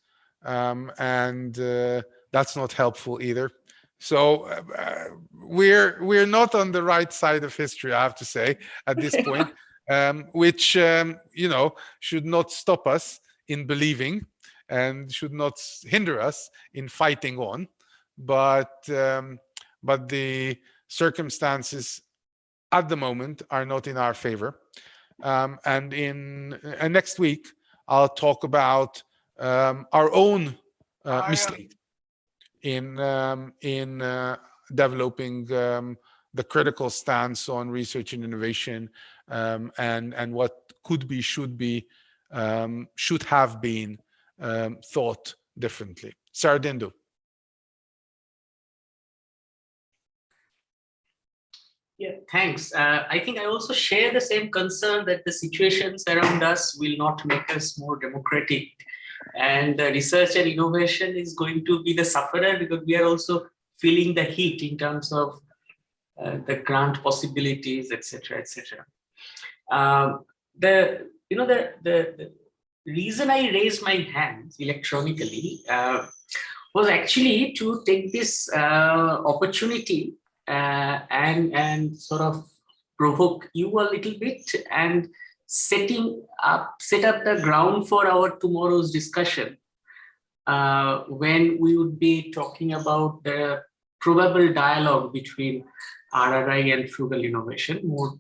[SPEAKER 2] and that's not helpful either. So we're not on the right side of history, I have to say, at this point, which should not stop us in believing and should not hinder us in fighting on, but the circumstances at the moment are not in our favor. And next week, I'll talk about our own mistake in developing the critical stance on research and innovation, and what could be, should have been thought differently. Sardindu.
[SPEAKER 5] Yeah, thanks. I think I also share the same concern that the situations around us will not make us more democratic. And research and innovation is going to be the sufferer, because we are also feeling the heat in terms of the grant possibilities, etc., etc. The reason I raised my hand electronically was actually to take this opportunity and sort of provoke you a little bit and set up the ground for our tomorrow's discussion, when we would be talking about the probable dialogue between RRI and frugal innovation, more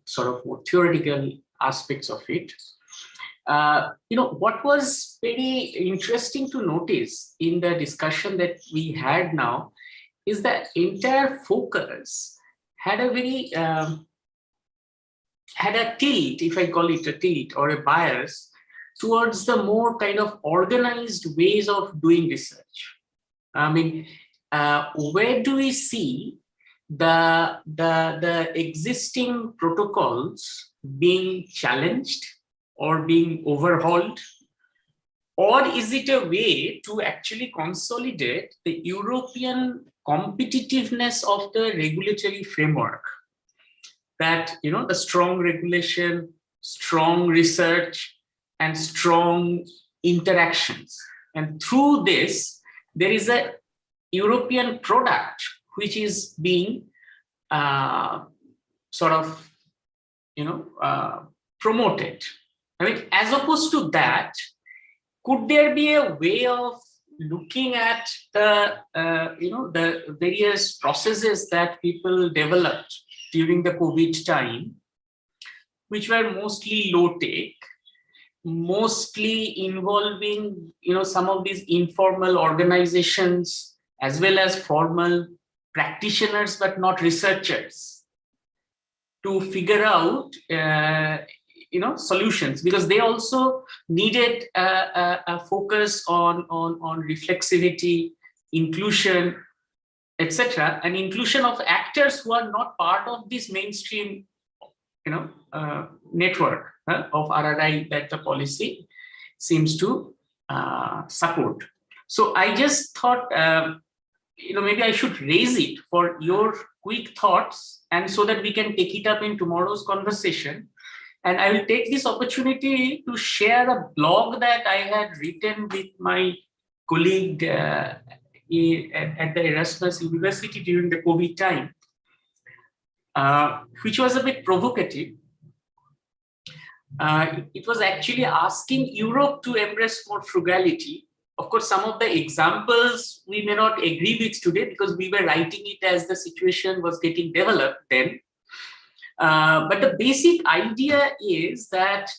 [SPEAKER 5] theoretical aspects of it. What was very interesting to notice in the discussion that we had now is that entire focus had a very had a tilt, if I call it a tilt or a bias, towards the more kind of organized ways of doing research. I mean, where do we see the existing protocols being challenged or being overhauled? Or is it a way to actually consolidate the European competitiveness of the regulatory framework? That, the strong regulation, strong research, and strong interactions. And through this, there is a European product which is being promoted. I mean, as opposed to that, could there be a way of looking at the various processes that people developed during the COVID time, which were mostly low-tech, mostly involving some of these informal organizations as well as formal practitioners but not researchers, to figure out solutions, because they also needed a focus on reflexivity, inclusion, etc., and inclusion of actors who are not part of this mainstream network of RRI that the policy seems to support. So I just thought maybe I should raise it for your quick thoughts, and so that we can take it up in tomorrow's conversation. And I will take this opportunity to share a blog that I had written with my colleague at the Erasmus University during the COVID time, which was a bit provocative. It was actually asking Europe to embrace more frugality. Of course, some of the examples we may not agree with today, because we were writing it as the situation was getting developed then. But the basic idea is that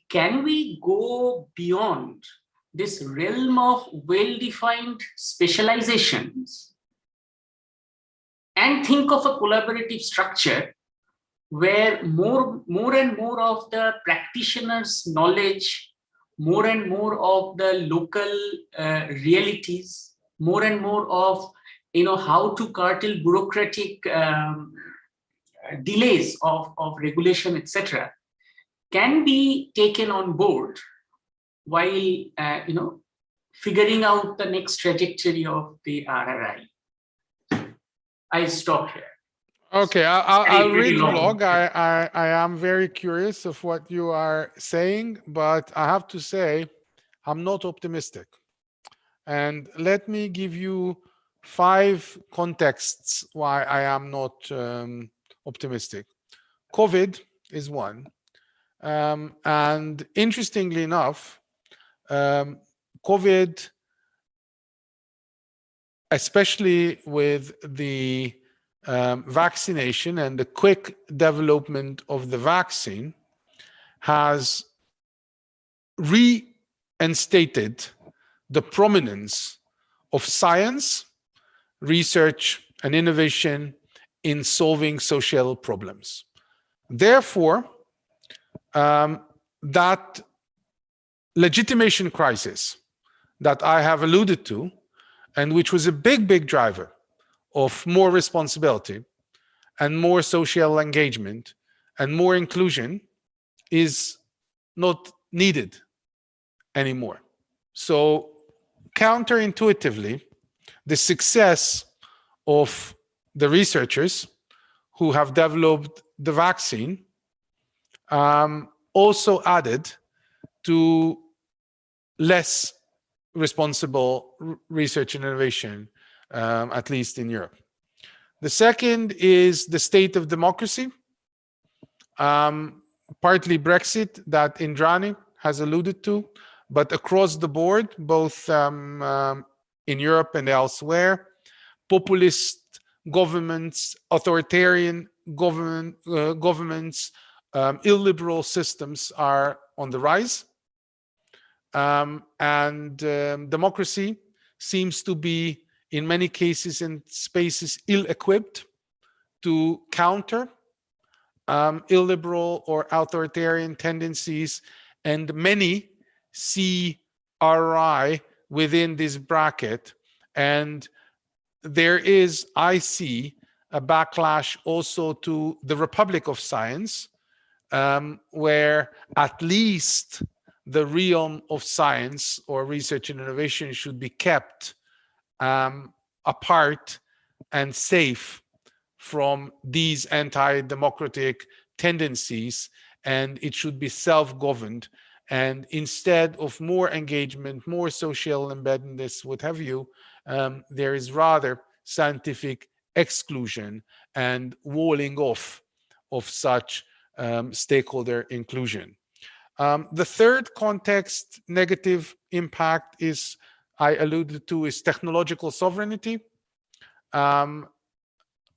[SPEAKER 5] can we go beyond this realm of well-defined specializations and think of a collaborative structure where more and more of the practitioners' knowledge, more and more of the local realities, more and more of how to curtail bureaucratic delays of regulation, etc., can be taken on board while figuring out the next trajectory of the RRI. I stop here.
[SPEAKER 2] Okay, I'll
[SPEAKER 5] Very
[SPEAKER 2] read the
[SPEAKER 5] long.
[SPEAKER 2] blog. I am very curious of what you are saying, but I have to say, I'm not optimistic. And let me give you 5 contexts why I am not optimistic. COVID is one. And interestingly enough, COVID, especially with the vaccination and the quick development of the vaccine, has reinstated the prominence of science, research, and innovation in solving social problems. Therefore, that legitimation crisis that I have alluded to, and which was a big driver of more responsibility and more social engagement and more inclusion, is not needed anymore. So counterintuitively, the success of the researchers who have developed the vaccine also added to less responsible research and innovation, at least in Europe. The second is the state of democracy, partly Brexit that Indrani has alluded to, but across the board, both in Europe and elsewhere, populist governments, authoritarian governments, illiberal systems are on the rise. And democracy seems to be, in many cases and spaces, ill-equipped to counter illiberal or authoritarian tendencies, and many see RRI within this bracket. And there is, I see, a backlash also to the Republic of Science, where at least the realm of science or research and innovation should be kept apart and safe from these anti-democratic tendencies, and it should be self-governed. And instead of more engagement, more social embeddedness, what have you, there is rather scientific exclusion and walling off of such stakeholder inclusion. The third context, negative impact, is, I alluded to, is technological sovereignty.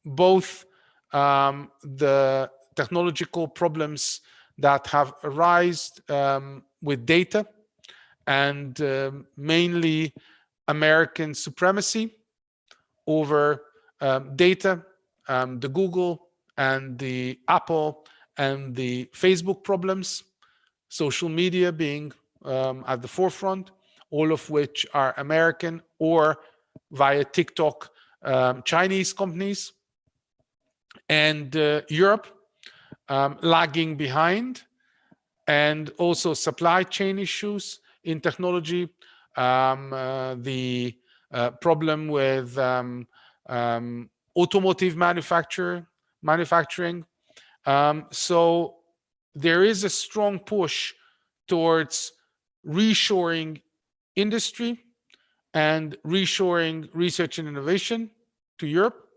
[SPEAKER 2] Both the technological problems that have arisen with data, and mainly American supremacy over data, the Google and the Apple and the Facebook problems, social media being at the forefront, all of which are American or via TikTok Chinese companies, and Europe lagging behind, and also supply chain issues in technology, the problem with automotive manufacturing. So there is a strong push towards reshoring industry and reshoring research and innovation to Europe,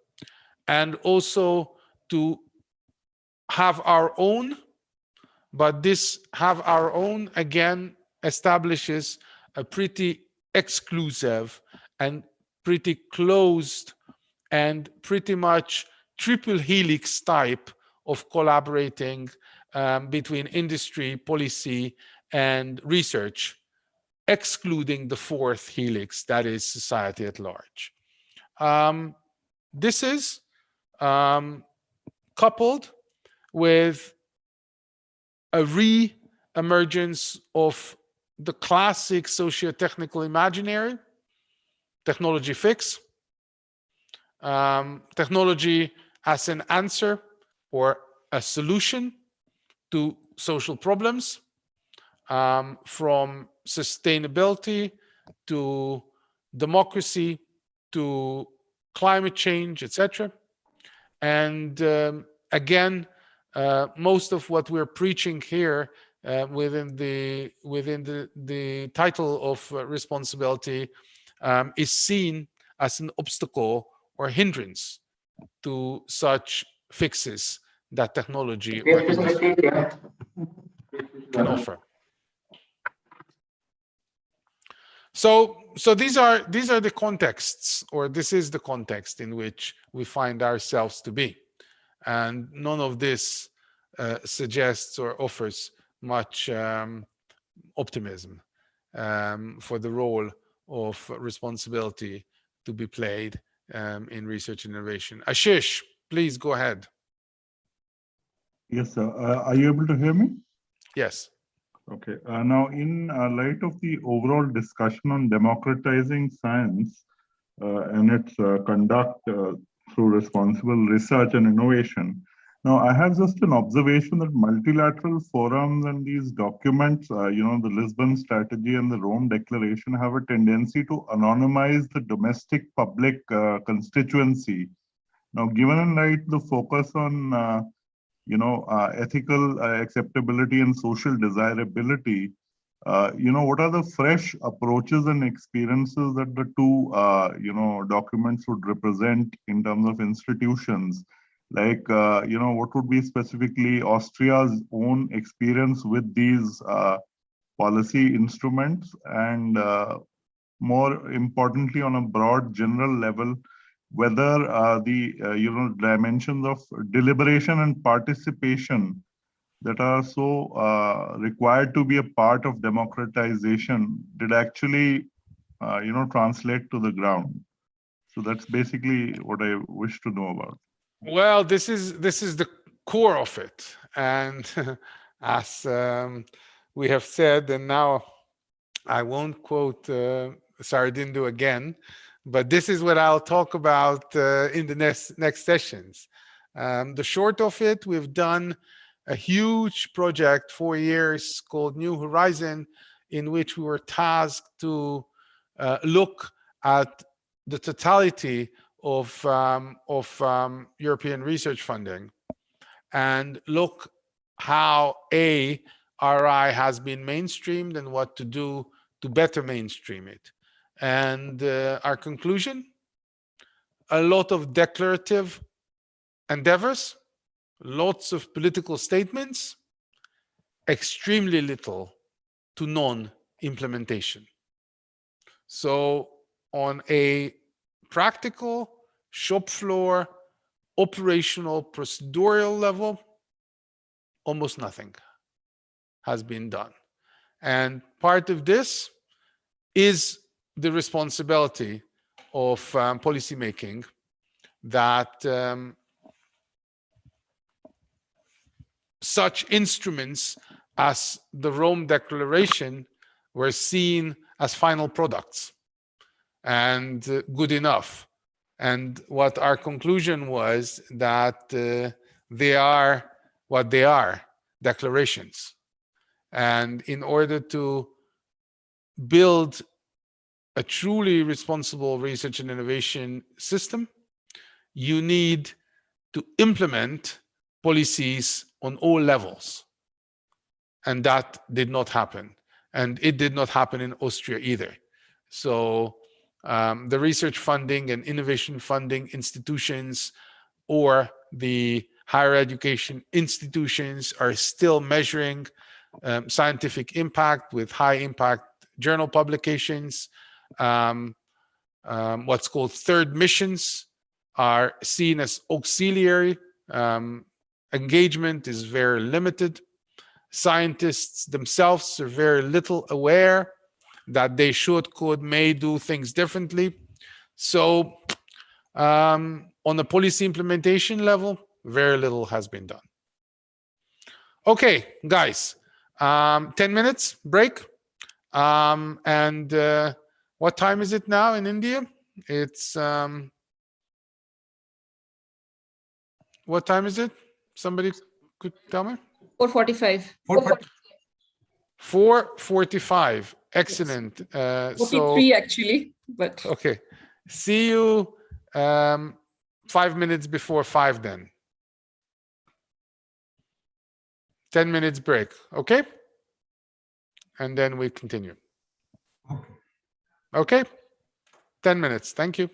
[SPEAKER 2] and also to have our own, but this have our own again establishes a pretty exclusive and pretty closed and pretty much triple helix type of collaborating between industry, policy, and research, excluding the fourth helix, that is society at large. This is coupled with a re-emergence of the classic socio-technical imaginary, technology fix, technology as an answer or a solution to social problems, from sustainability to democracy to climate change, etc. And again, most of what we're preaching here within the title of responsibility is seen as an obstacle or hindrance to such fixes that technology or industry can offer. So these are the contexts, or this is the context in which we find ourselves to be, and none of this suggests or offers much optimism for the role of responsibility to be played in research and innovation. Ashish, please go ahead.
[SPEAKER 6] Yes, sir. Are you able to hear me?
[SPEAKER 2] Yes.
[SPEAKER 6] Okay. Now, in light of the overall discussion on democratizing science and its conduct through responsible research and innovation, now I have just an observation that multilateral forums and these documents, the Lisbon Strategy and the Rome Declaration, have a tendency to anonymize the domestic public constituency. Now, given in light the focus on ethical acceptability and social desirability, what are the fresh approaches and experiences that the two, documents would represent in terms of institutions? Like, what would be specifically Austria's own experience with these policy instruments, and more importantly, on a broad general level, whether the dimensions of deliberation and participation that are so required to be a part of democratization did actually translate to the ground. So that's basically what I wish to know about.
[SPEAKER 2] Well, this is the core of it, and as we have said, and now I won't quote Sardindo again, but this is what I'll talk about in the next sessions. The short of it, we've done a huge project, 4 years, called New Horizon, in which we were tasked to look at the totality of European research funding and look how RRI has been mainstreamed and what to do to better mainstream it. And our conclusion, a lot of declarative endeavors, lots of political statements, extremely little to non-implementation. So on a practical, shop floor, operational, procedural level, almost nothing has been done. And part of this is the responsibility of policymaking, that such instruments as the Rome Declaration were seen as final products and good enough. And what our conclusion was that they are what they are, declarations. And in order to build a truly responsible research and innovation system, you need to implement policies on all levels. And that did not happen. And it did not happen in Austria either. So the research funding and innovation funding institutions or the higher education institutions are still measuring scientific impact with high impact journal publications. What's called third missions are seen as auxiliary. Engagement is very limited. Scientists themselves are very little aware that they should, could, may do things differently. So on the policy implementation level, very little has been done. Okay, guys, 10 minutes break. And what time is it now in India? It's, what time is it? Somebody could tell me?
[SPEAKER 4] 4:45.
[SPEAKER 2] 4:45. Excellent.
[SPEAKER 4] 43 actually, but
[SPEAKER 2] okay. See you 5 minutes before 5 then. 10 minutes break, okay? And then we continue. Okay? 10 minutes. Thank you.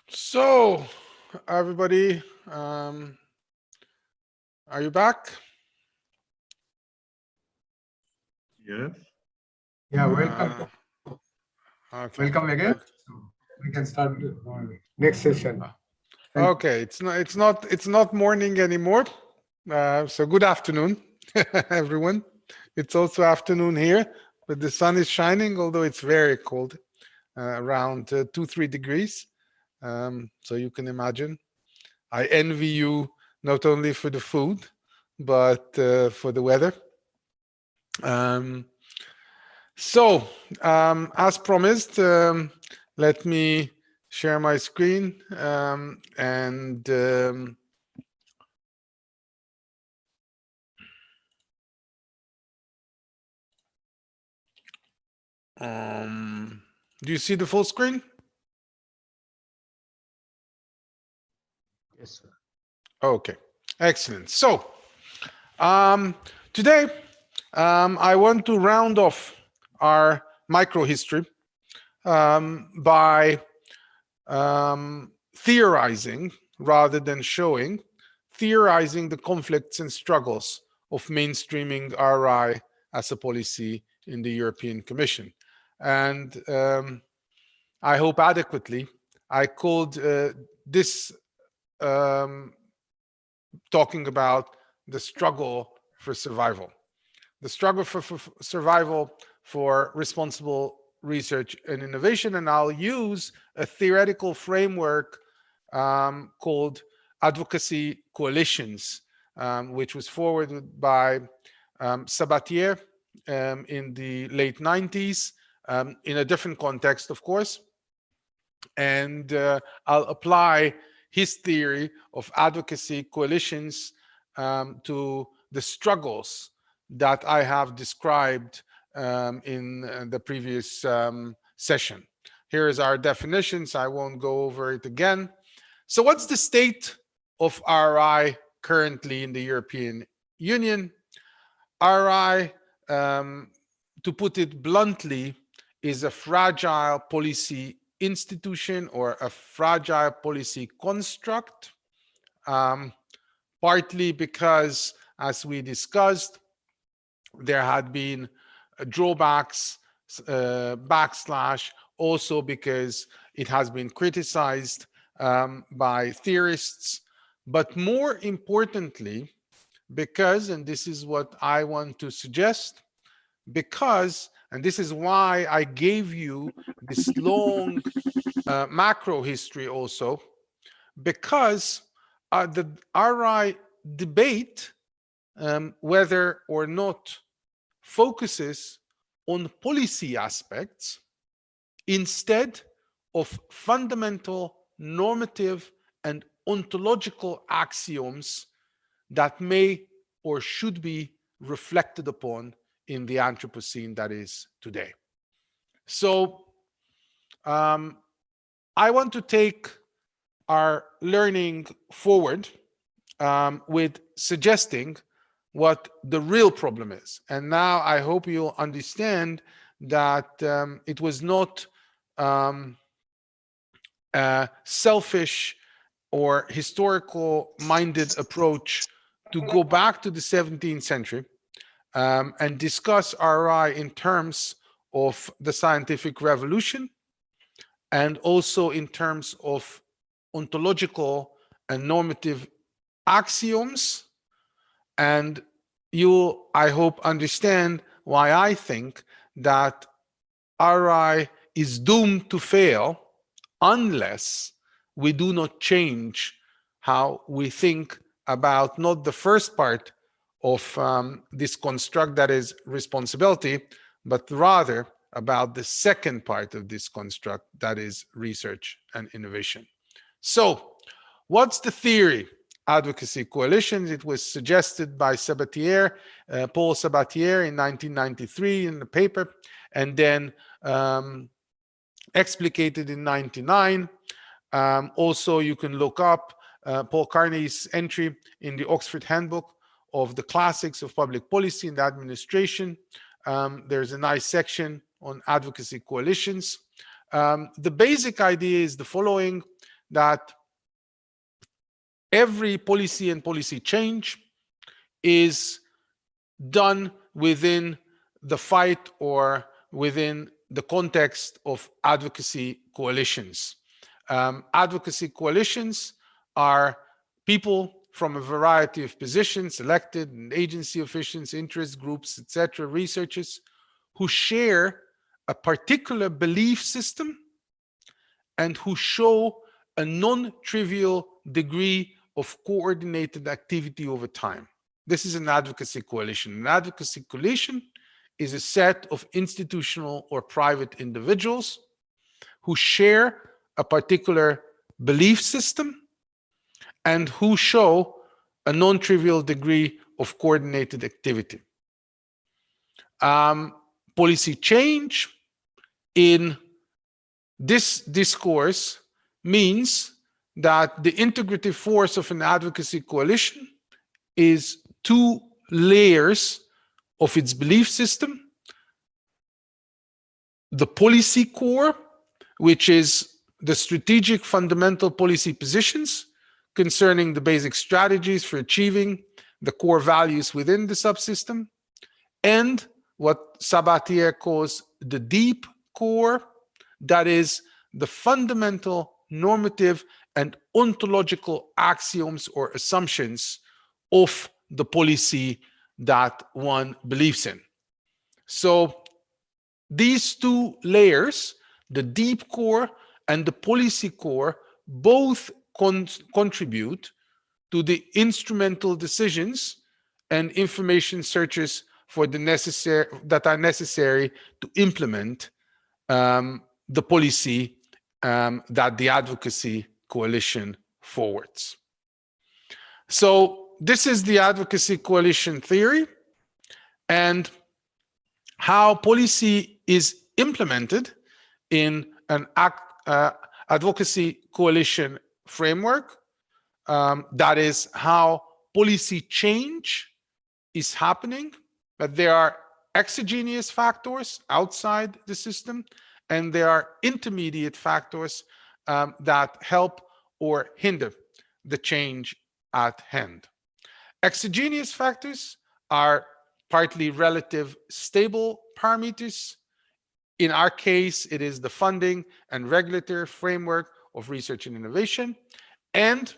[SPEAKER 2] So, everybody, are you back?
[SPEAKER 6] Yes.
[SPEAKER 1] Yeah, welcome.
[SPEAKER 2] Okay.
[SPEAKER 1] Welcome again.
[SPEAKER 2] Good.
[SPEAKER 1] So we can start our next session.
[SPEAKER 2] Okay, it's not morning anymore. So good afternoon, everyone. It's also afternoon here, but the sun is shining, although it's very cold, around 2-3 degrees. So you can imagine. I envy you not only for the food, but for the weather. As promised, let me share my screen do you see the full screen?
[SPEAKER 5] Yes, sir.
[SPEAKER 2] Okay, excellent. So today I want to round off our microhistory by theorizing rather than showing, theorizing the conflicts and struggles of mainstreaming RRI as a policy in the European Commission. And I hope adequately, I called this talking about the struggle for survival. The struggle for survival for responsible research and innovation. And I'll use a theoretical framework called advocacy coalitions, which was forwarded by Sabatier in the late 90s, in a different context, of course. And I'll apply his theory of advocacy coalitions to the struggles that I have described in the previous session. Here is our definitions. I won't go over it again. So what's the state of RRI currently in the European Union? RRI, to put it bluntly, is a fragile policy institution or a fragile policy construct, partly because, as we discussed, there had been drawbacks, backslash, also because it has been criticized by theorists, but more importantly, because, and this is what I want to suggest, because, and this is why I gave you this long macro history also, because the RI debate, whether or not focuses on policy aspects instead of fundamental normative and ontological axioms that may or should be reflected upon in the Anthropocene that is today. So I want to take our learning forward with suggesting what the real problem is. And now I hope you'll understand that it was not a selfish or historical minded approach to go back to the 17th century and discuss RI in terms of the scientific revolution and also in terms of ontological and normative axioms. And you, I hope, understand why I think that RI is doomed to fail unless we do not change how we think about not the first part of this construct, that is responsibility, but rather about the second part of this construct, that is research and innovation. So what's the theory? Advocacy coalitions. It was suggested by Sabatier, Paul Sabatier in 1993 in the paper, and then explicated in 99. Also, you can look up Paul Carney's entry in the Oxford Handbook of the Classics of Public Policy and Administration. There's a nice section on advocacy coalitions. The basic idea is the following, that every policy and policy change is done within the fight or within the context of advocacy coalitions. Advocacy coalitions are people from a variety of positions, elected and agency officials, interest groups, etc., researchers, who share a particular belief system and who show a non-trivial degree of coordinated activity over time. This is an advocacy coalition. An advocacy coalition is a set of institutional or private individuals who share a particular belief system and who show a non-trivial degree of coordinated activity. Policy change in this discourse means that the integrative force of an advocacy coalition is two layers of its belief system: the policy core, which is the strategic fundamental policy positions concerning the basic strategies for achieving the core values within the subsystem, and what Sabatier calls the deep core, that is the fundamental normative and ontological axioms or assumptions of the policy that one believes in. So these two layers, the deep core and the policy core, both contribute to the instrumental decisions and information searches for the that are necessary to implement the policy that the advocacy coalition forwards. So this is the advocacy coalition theory, and how policy is implemented in an advocacy coalition framework. That is how policy change is happening, but there are exogenous factors outside the system, and there are intermediate factors that help or hinder the change at hand. Exogenous factors are partly relative stable parameters. In our case, it is the funding and regulatory framework of research and innovation, and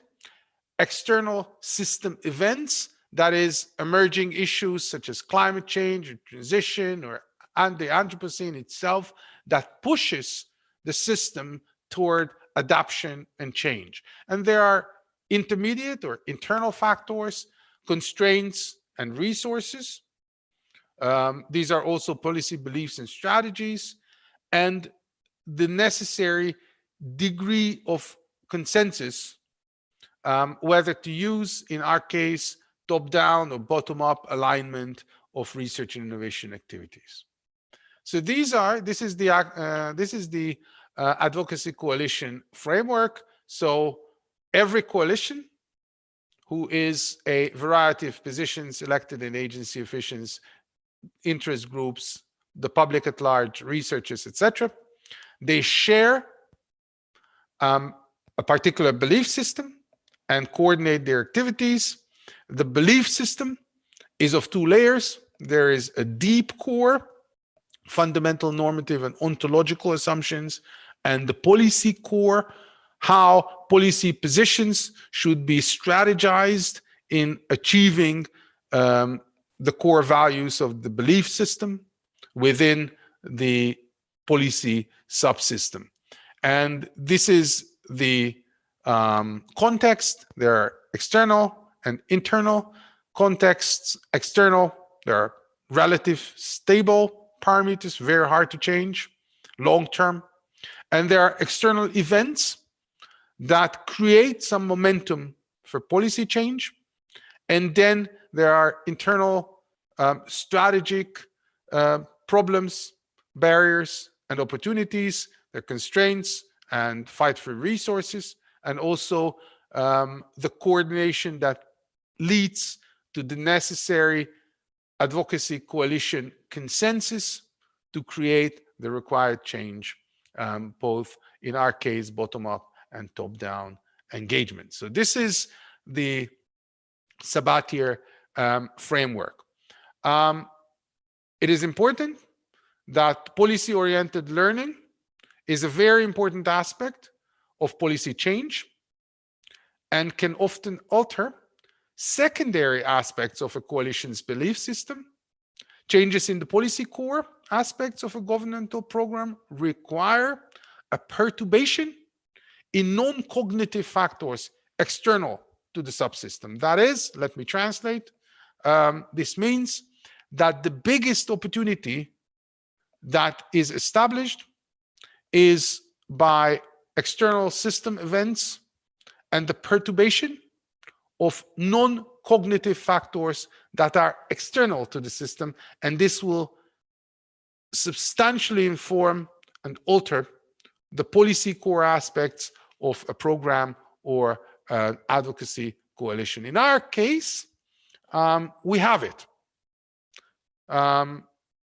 [SPEAKER 2] external system events, that is emerging issues such as climate change or transition or the Anthropocene itself, that pushes the system toward adaptation and change. And there are intermediate or internal factors, constraints and resources. These are also policy beliefs and strategies, and the necessary degree of consensus, whether to use, in our case, top-down or bottom-up alignment of research and innovation activities. So this is the advocacy coalition framework. So every coalition, who is a variety of positions, elected and agency officials, interest groups, the public at large, researchers, etc., they share a particular belief system and coordinate their activities. The belief system is of two layers. There is a deep core, fundamental normative and ontological assumptions, and the policy core, how policy positions should be strategized in achieving the core values of the belief system within the policy subsystem. And this is the context. There are external and internal contexts. External, there are relative stable parameters, very hard to change long term. And there are external events that create some momentum for policy change. And then there are internal strategic problems, barriers, and opportunities. There are constraints and fight for resources, and also the coordination that leads to the necessary advocacy coalition consensus to create the required change, both in our case bottom up and top-down engagement. So this is the Sabatier framework. It is important that policy-oriented learning is a very important aspect of policy change and can often alter secondary aspects of a coalition's belief system. Changes in the policy core aspects of a governmental program require a perturbation in non-cognitive factors external to the subsystem. That is, let me translate, this means that the biggest opportunity that is established is by external system events and the perturbation of non-cognitive factors that are external to the system, and this will substantially inform and alter the policy core aspects of a program or an advocacy coalition. In our case, we have it.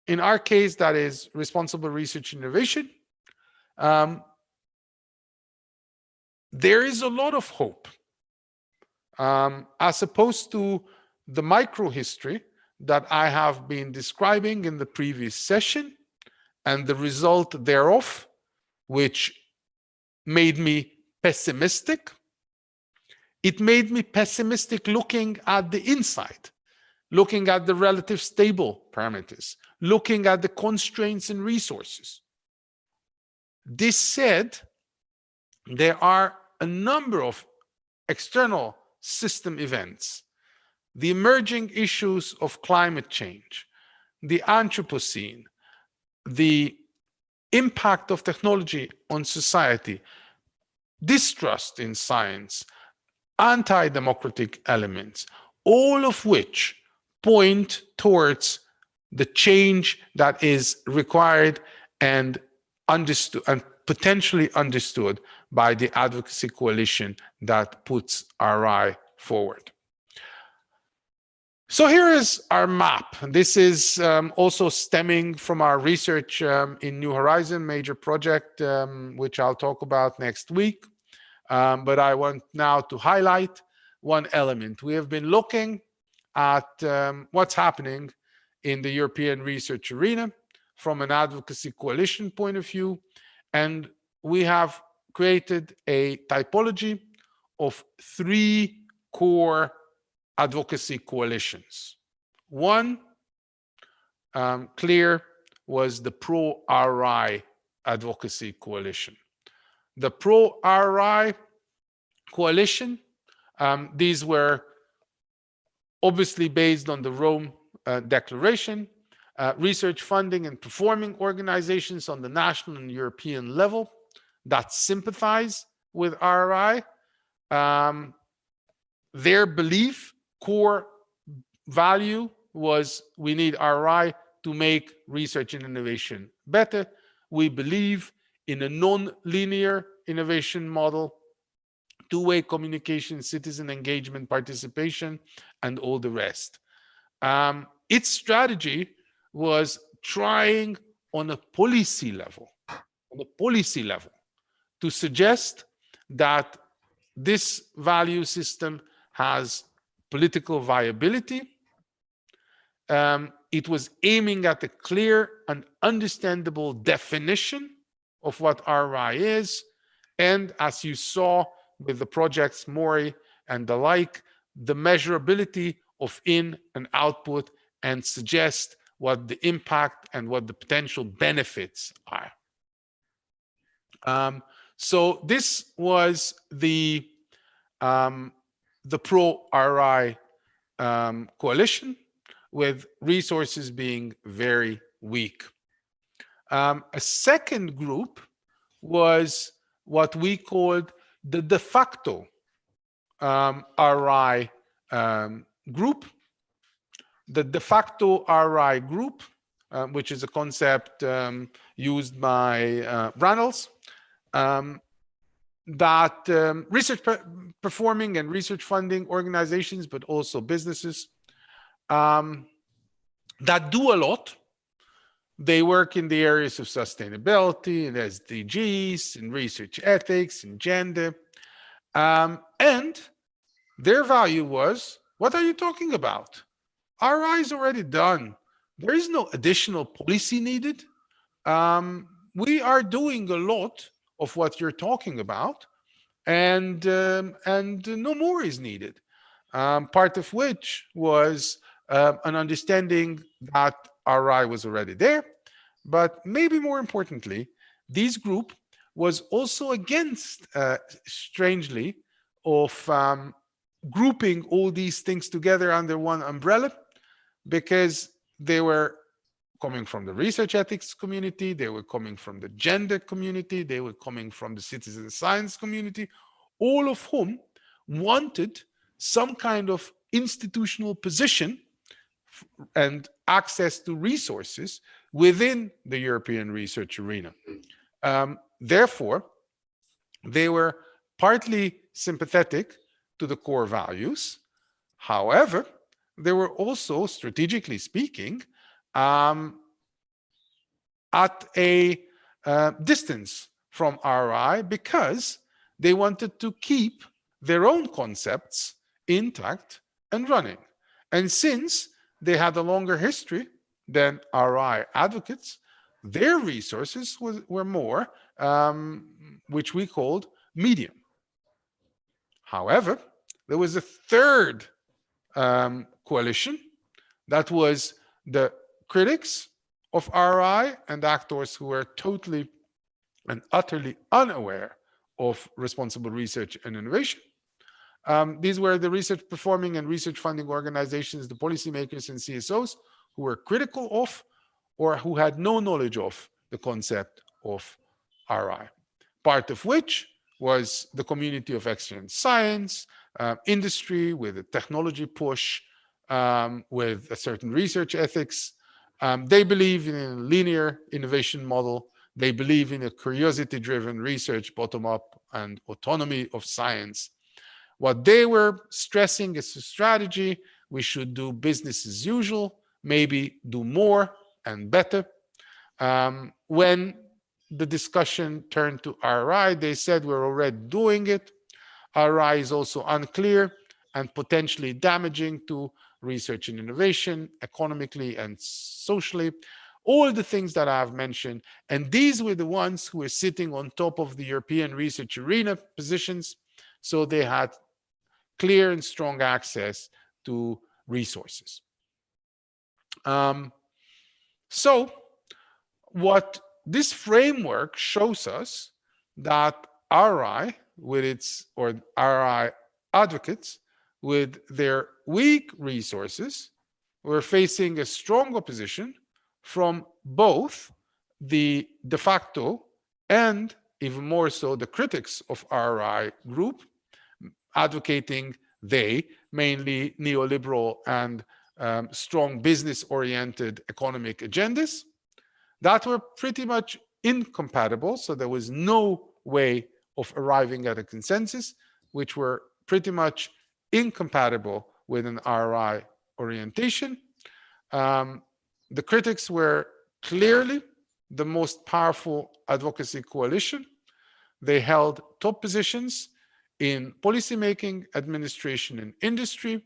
[SPEAKER 2] In our case, that is responsible research and innovation. There is a lot of hope, as opposed to the microhistory that I have been describing in the previous session and the result thereof, which made me pessimistic. It made me pessimistic looking at the inside, looking at the relative stable parameters, looking at the constraints and resources. This said, there are a number of external system events, the emerging issues of climate change, the Anthropocene, the impact of technology on society, distrust in science, anti-democratic elements, all of which point towards the change that is required and understood and potentially understood by the advocacy coalition that puts RRI forward. So here is our map. This is also stemming from our research in New Horizon major project, which I'll talk about next week. But I want now to highlight one element. We have been looking at what's happening in the European research arena from an advocacy coalition point of view. And we have created a typology of 3 core advocacy coalitions. One, clear, was the pro-RRI advocacy coalition. The pro-RRI coalition, these were obviously based on the Rome Declaration, research funding and performing organizations on the national and European level that sympathize with RRI. Their belief, core value, was we need RRI to make research and innovation better. We believe in a non-linear innovation model, two-way communication, citizen engagement, participation, and all the rest. Its strategy was trying on a policy level, to suggest that this value system has political viability. It was aiming at a clear and understandable definition of what RRI is. And as you saw with the projects Mori and the like, the measurability of in and output, and suggest what the impact and what the potential benefits are. So this was the pro-RRI coalition, with resources being very weak. A second group was what we called the de facto RRI group. The de facto RRI group, which is a concept used by Reynolds, that research performing and research funding organizations, but also businesses, that do a lot, They work in the areas of sustainability and SDGs and research ethics and gender. And their value was, what are you talking about? RRI is already done. There is no additional policy needed. We are doing a lot of what you're talking about, and no more is needed. Part of which was an understanding that RRI was already there, but maybe more importantly, this group was also against, strangely, of grouping all these things together under one umbrella, because they were coming from the research ethics community, they were coming from the gender community, they were coming from the citizen science community, all of whom wanted some kind of institutional position and access to resources within the European research arena. Therefore, they were partly sympathetic to the core values. However, they were also, strategically speaking, at a distance from RRI, because they wanted to keep their own concepts intact and running. And since they had a longer history than RRI advocates, their resources were more, which we called medium. However, there was a third coalition that was the critics of RRI and actors who were totally and utterly unaware of responsible research and innovation. These were the research performing and research funding organizations, the policymakers and CSOs who were critical of or who had no knowledge of the concept of RRI. Part of which was the community of excellent science, industry with a technology push, with a certain research ethics. They believe in a linear innovation model. They believe in a curiosity-driven research, bottom-up, and autonomy of science. What they were stressing is a strategy. We should do business as usual, maybe do more and better. When the discussion turned to RRI, they said we're already doing it. RRI is also unclear and potentially damaging to research and innovation, economically and socially, all the things that I've mentioned. And these were the ones who were sitting on top of the European research arena positions. So they had clear and strong access to resources. So what this framework shows us that RRI with its, or RRI advocates with their weak resources were facing a strong opposition from both the de facto and even more so the critics of RRI group, advocating they mainly neoliberal and strong business-oriented economic agendas that were pretty much incompatible. So there was no way of arriving at a consensus, which were pretty much incompatible with an RRI orientation. The critics were clearly the most powerful advocacy coalition. They held top positions in policymaking, administration, and industry,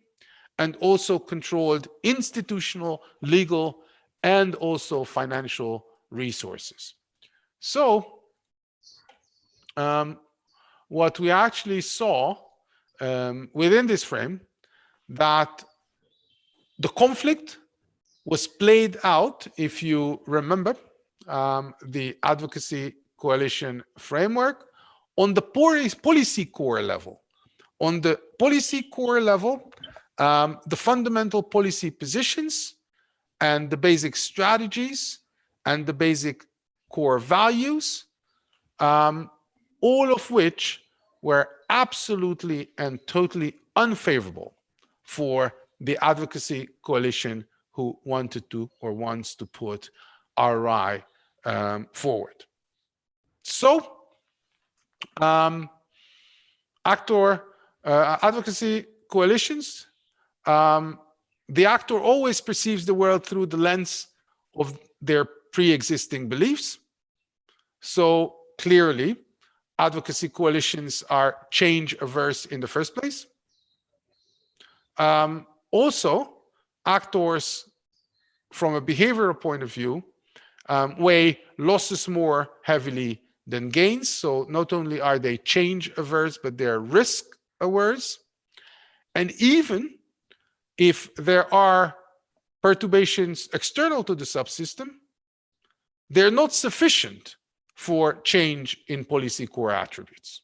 [SPEAKER 2] and also controlled institutional, legal, and also financial resources. So what we actually saw within this frame, that the conflict was played out, if you remember, the advocacy coalition framework, on the policy core level. On the policy core level, the fundamental policy positions and the basic strategies and the basic core values, all of which were absolutely and totally unfavorable for the advocacy coalition who wanted to or wants to put RRI forward. So, advocacy coalitions, the actor always perceives the world through the lens of their pre-existing beliefs. So clearly, advocacy coalitions are change averse in the first place. Also, actors from a behavioral point of view weigh losses more heavily than gains. So not only are they change averse, but they're risk averse. And even if there are perturbations external to the subsystem, they're not sufficient for change in policy core attributes.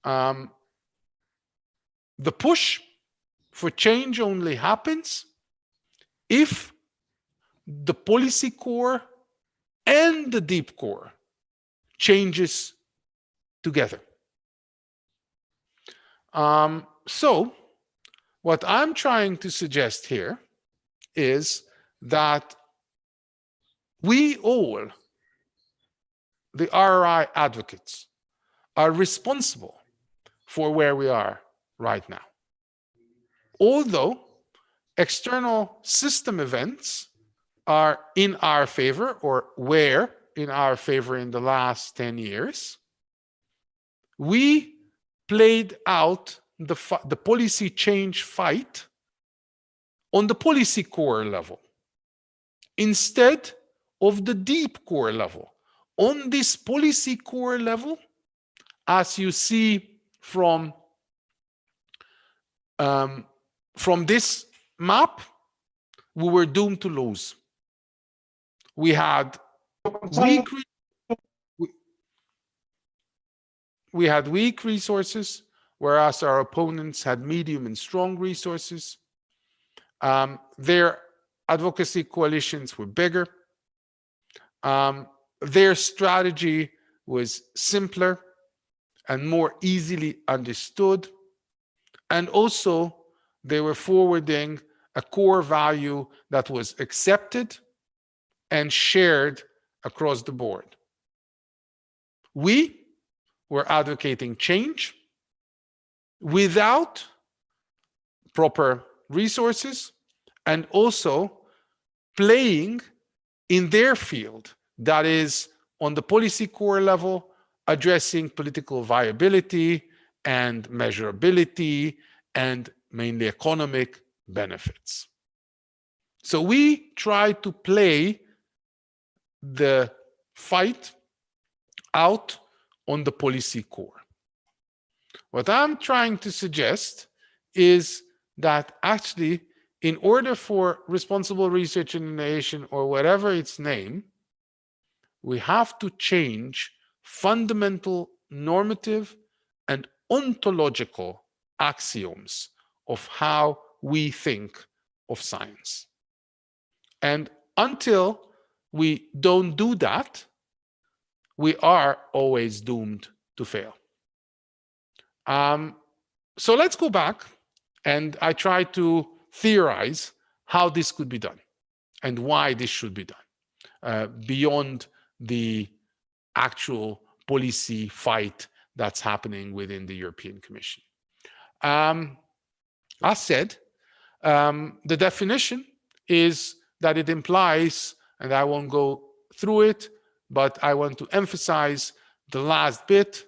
[SPEAKER 2] The push for change only happens if the policy core and the deep core changes together. So what I'm trying to suggest here is that we all, the RRI advocates, are responsible for where we are right now. Although external system events are in our favor, or were in our favor in the last 10 years, we played out the policy change fight on the policy core level instead of the deep core level. On this policy core level, as you see from this map, we were doomed to lose. We had weak resources, whereas our opponents had medium and strong resources. Their advocacy coalitions were bigger. Their strategy was simpler and more easily understood. And also, they were forwarding a core value that was accepted and shared across the board. We were advocating change without proper resources and also playing in their field, that is, on the policy core level, addressing political viability and measurability and mainly economic benefits. So we try to play the fight out on the policy core. What I'm trying to suggest is that actually, in order for responsible research and innovation, or whatever its name, we have to change fundamental normative and ontological axioms of how we think of science. And until we don't do that, we are always doomed to fail. So let's go back, and I try to theorize how this could be done and why this should be done beyond the actual policy fight that's happening within the European Commission. As said, the definition is that it implies, and I won't go through it, but I want to emphasize the last bit,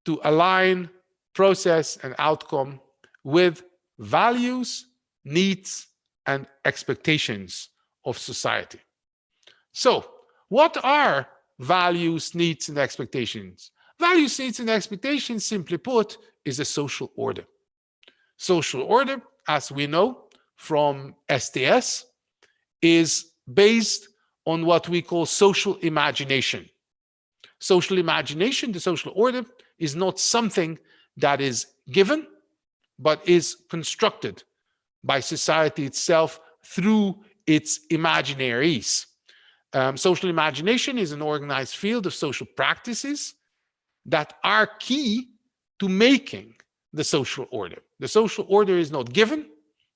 [SPEAKER 2] to align process and outcome with values, needs, and expectations of society. So, what are values, needs, and expectations? Values, needs, and expectations, simply put, is a social order. Social order, as we know from STS, is based on what we call social imagination. Social imagination, the social order, is not something that is given, but is constructed by society itself through its imaginaries. Social imagination is an organized field of social practices that are key to making the social order. The social order is not given,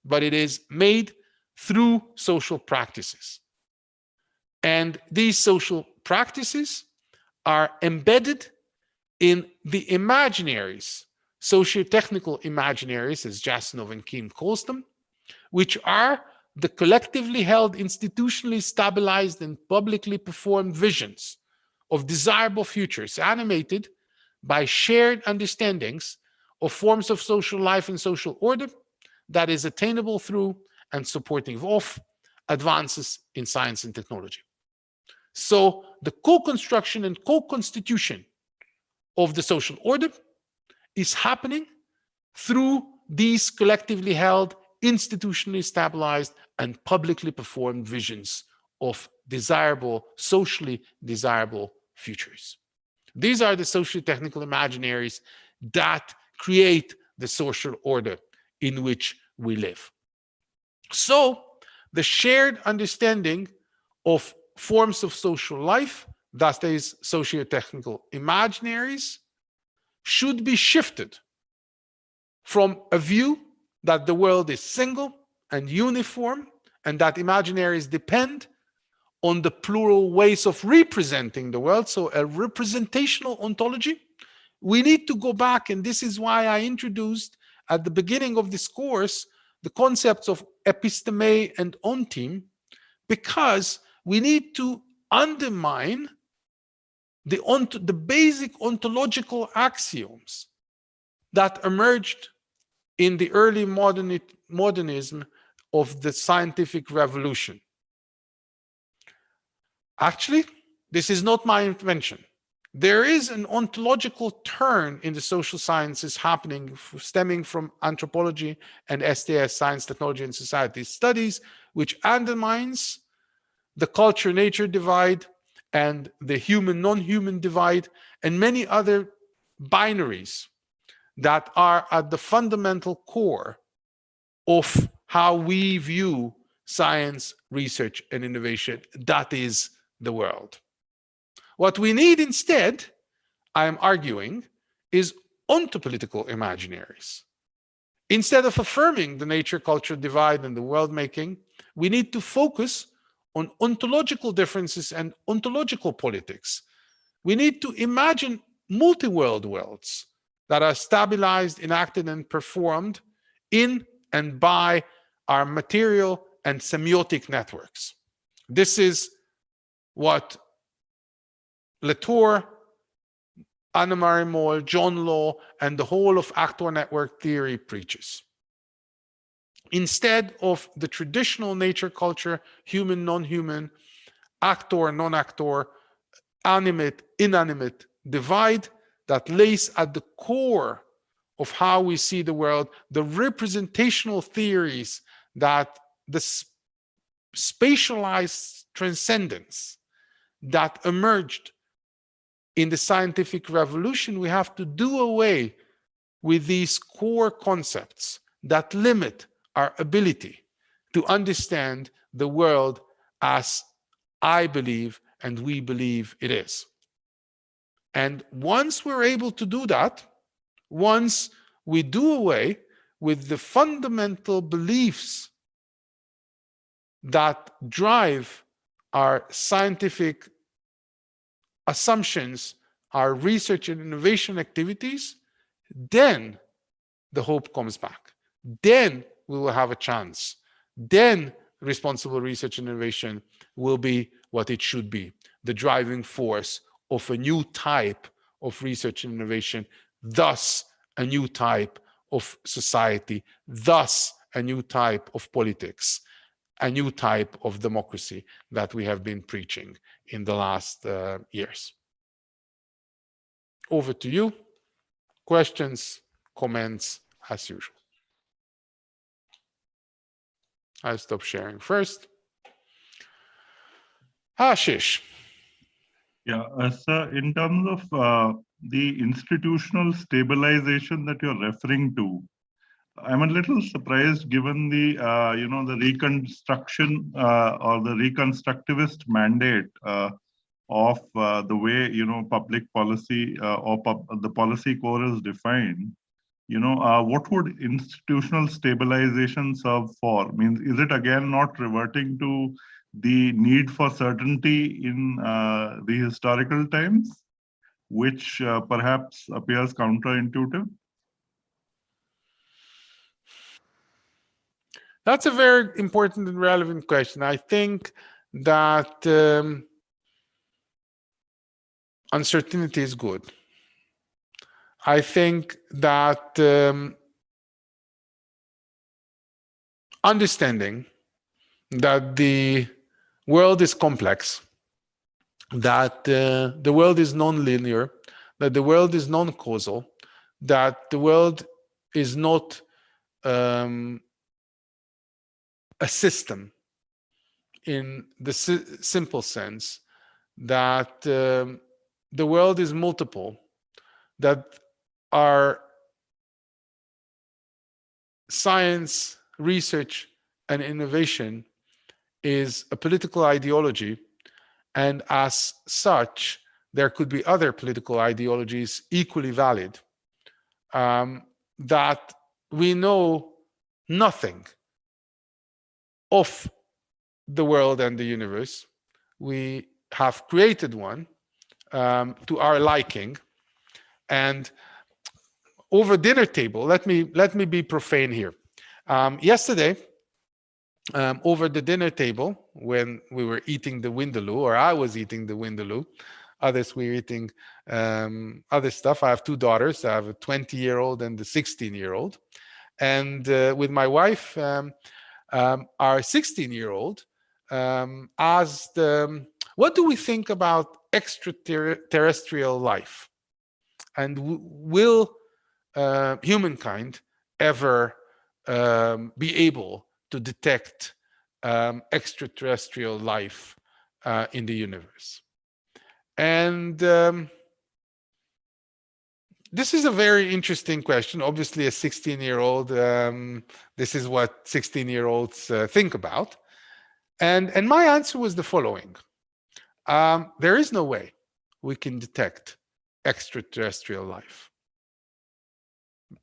[SPEAKER 2] but it is made through social practices. And these social practices are embedded in the imaginaries, socio-technical imaginaries, as Jasnov and Kim calls them, which are the collectively held, institutionally stabilized, and publicly performed visions of desirable futures animated by shared understandings of forms of social life and social order that is attainable through and supportive of advances in science and technology. So the co-construction and co-constitution of the social order is happening through these collectively held, institutionally stabilized, and publicly performed visions of desirable, socially desirable futures. These are the socio-technical imaginaries that create the social order in which we live. So the shared understanding of forms of social life, thus these socio-technical imaginaries, should be shifted from a view that the world is single and uniform and that imaginaries depend on the plural ways of representing the world, so a representational ontology. We need to go back, and this is why I introduced at the beginning of this course the concepts of episteme and ontime, because we need to undermine the basic ontological axioms that emerged in the early modernism of the scientific revolution. Actually, this is not my invention. There is an ontological turn in the social sciences happening, stemming from anthropology and STS, science, technology, and society studies, which undermines the culture-nature divide and the human-non-human divide and many other binaries that are at the fundamental core of how we view science, research, and innovation. That is the world. What we need instead, I am arguing, is ontopolitical imaginaries. Instead of affirming the nature-culture divide and the world-making, we need to focus on ontological differences and ontological politics. We need to imagine multi-world worlds that are stabilized, enacted, and performed in and by our material and semiotic networks. This is what Latour, Annemarie Moll, John Law, and the whole of actor network theory preaches. Instead of the traditional nature culture, human, non-human, actor, non-actor, animate, inanimate divide that lays at the core of how we see the world, the representational theories that the spatialized transcendence that emerged in the scientific revolution, we have to do away with these core concepts that limit our ability to understand the world as I believe and we believe it is. And once we're able to do that, once we do away with the fundamental beliefs that drive our scientific assumptions, our research and innovation activities, then the hope comes back. Then we will have a chance. Then responsible research and innovation will be what it should be, the driving force of a new type of research and innovation, thus a new type of society, thus a new type of politics, a new type of democracy that we have been preaching in the last years. Over to you. Questions, comments, as usual. I'll stop sharing first. Ashish.
[SPEAKER 6] Yeah, sir, in terms of the institutional stabilization that you're referring to, I'm a little surprised given the, the reconstruction or the reconstructivist mandate of the way, public policy or the policy core is defined. What would institutional stabilization serve for? Means, is it again not reverting to the need for certainty in the historical times, which perhaps appears counterintuitive?
[SPEAKER 2] That's a very important and relevant question. I think that uncertainty is good. I think that understanding that the world is complex, that the world is non-linear, that the world is non-causal, that the world is not a system in the simple sense, that the world is multiple, that our science, research, and innovation is a political ideology, and as such, there could be other political ideologies equally valid, that we know nothing of the world and the universe. We have created one to our liking, and over dinner table, let me be profane here. Yesterday, over the dinner table, when we were eating the Vindaloo, or I was eating the Vindaloo, others were eating other stuff. I have two daughters. I have a 20-year-old and a 16-year-old. And with my wife, our 16-year-old asked, what do we think about extraterrestrial life? And will humankind ever be able to detect extraterrestrial life in the universe? And this is a very interesting question. Obviously, a 16-year-old, this is what 16-year-olds think about. And my answer was the following. There is no way we can detect extraterrestrial life.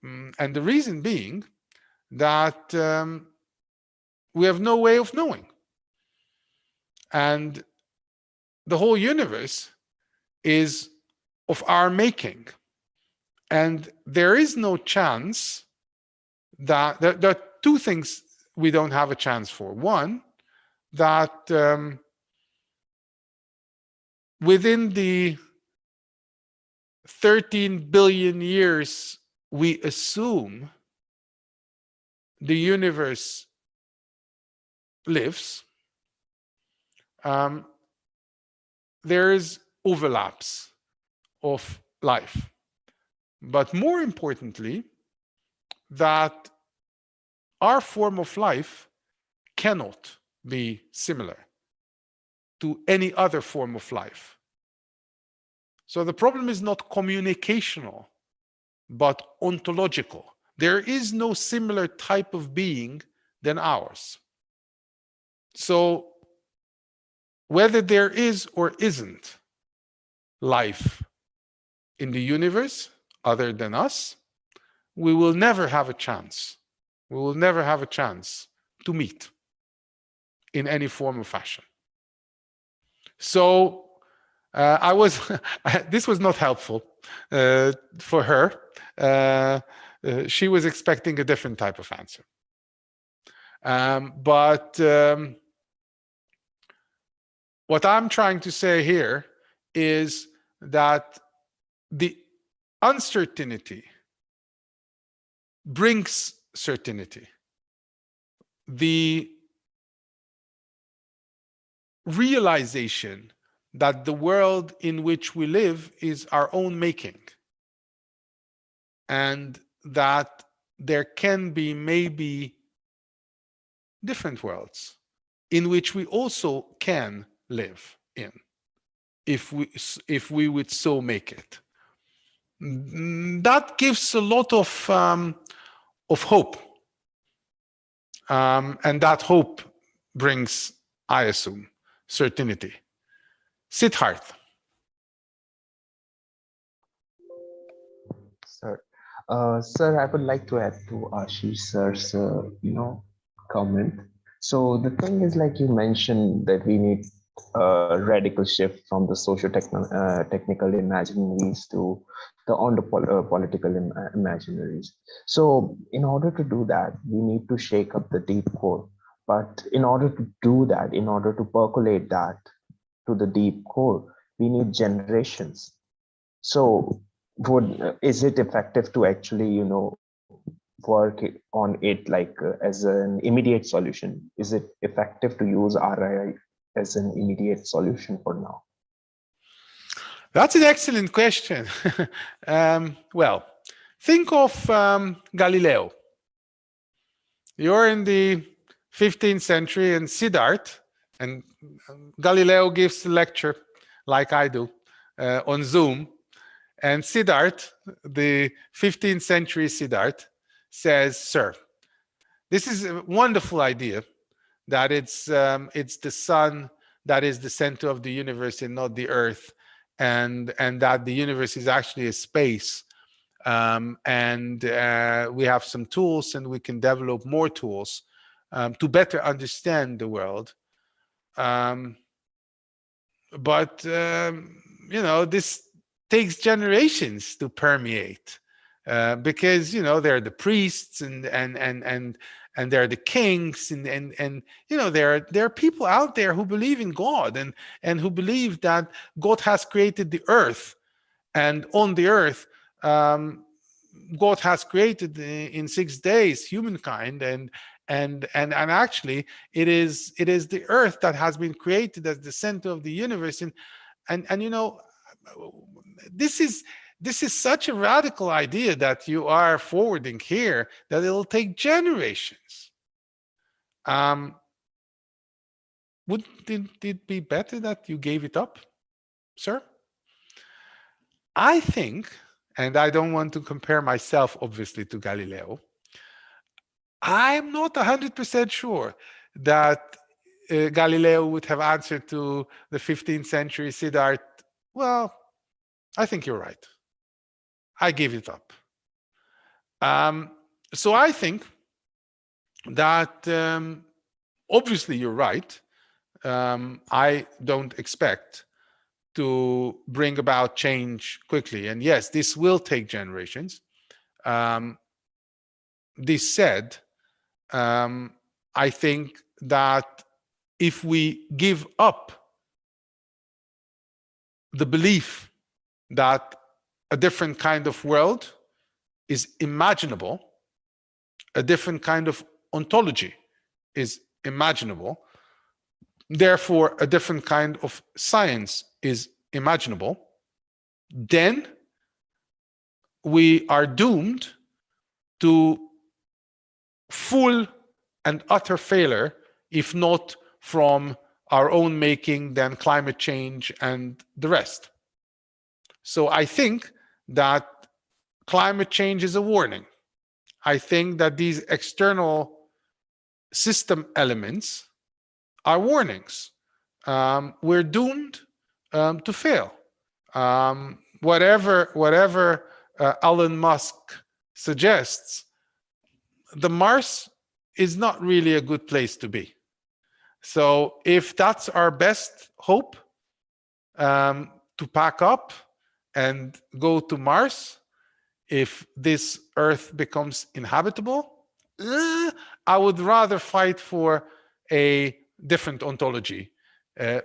[SPEAKER 2] And the reason being that we have no way of knowing. And the whole universe is of our making. And there is no chance that there are two things we don't have a chance for. One, that within the 13 billion years we assume the universe lives, there is overlaps of life. But more importantly, that our form of life cannot be similar to any other form of life. So the problem is not communicational, but ontological. There is no similar type of being than ours. So whether there is or isn't life in the universe other than us, we will never have a chance. We will never have a chance to meet in any form or fashion. So this was not helpful for her. She was expecting a different type of answer. But what I'm trying to say here is that the uncertainty brings certainty. The realization that the world in which we live is our own making, and that there can be maybe different worlds in which we also can live in, if we would so make it. That gives a lot of hope, and that hope brings, I assume, certainty. Siddharth.
[SPEAKER 7] Sir, sir, I would like to add to Ashish sir's, comment. So the thing is, like you mentioned, that we need radical shift from the socio-technical imaginaries to the political imaginaries. So in order to do that, we need to shake up the deep core. But in order to do that, in order to percolate that to the deep core, we need generations. So is it effective to actually, work on it like as an immediate solution? Is it effective to use RRI as an immediate solution for now?
[SPEAKER 2] That's an excellent question. Well, think of Galileo. You're in the 15th century and Siddharth, and Galileo gives a lecture like I do on Zoom. And Siddharth, the 15th century Siddharth, says, "Sir, this is a wonderful idea that it's the sun that is the center of the universe and not the earth, and that the universe is actually a space, and we have some tools and we can develop more tools to better understand the world. But this takes generations to permeate, because there are the priests and there are the kings and there are people out there who believe in God and who believe that God has created the earth, and on the earth God has created in 6 days humankind, and actually it is the earth that has been created as the center of the universe, and this is such a radical idea that you are forwarding here that it'll take generations. Wouldn't it be better that you gave it up, sir? I think, and I don't want to compare myself obviously to Galileo, I'm not 100% sure that Galileo would have answered to the 15th century Siddharth, well, I think you're right. I give it up. So I think that obviously you're right. I don't expect to bring about change quickly. And yes, this will take generations. This said, I think that if we give up the belief that a different kind of world is imaginable, a different kind of ontology is imaginable, therefore a different kind of science is imaginable, then we are doomed to full and utter failure, if not from our own making, then climate change and the rest. So I think that climate change is a warning. I think that these external system elements are warnings. We're doomed to fail. Whatever Elon Musk suggests, the Mars is not really a good place to be. So if that's our best hope, to pack up and go to Mars, if this Earth becomes inhabitable, I would rather fight for a different ontology,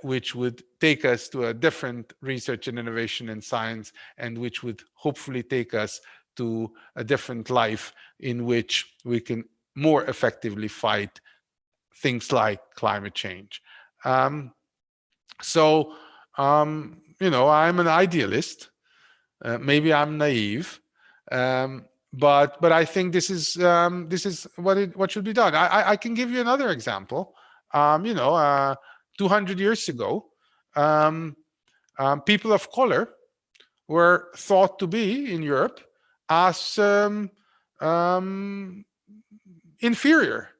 [SPEAKER 2] which would take us to a different research and innovation in science, and which would hopefully take us to a different life in which we can more effectively fight things like climate change. So I'm an idealist. Maybe I'm naive, but I think this is what should be done. I can give you another example. 200 years ago, people of color were thought to be in Europe as inferior.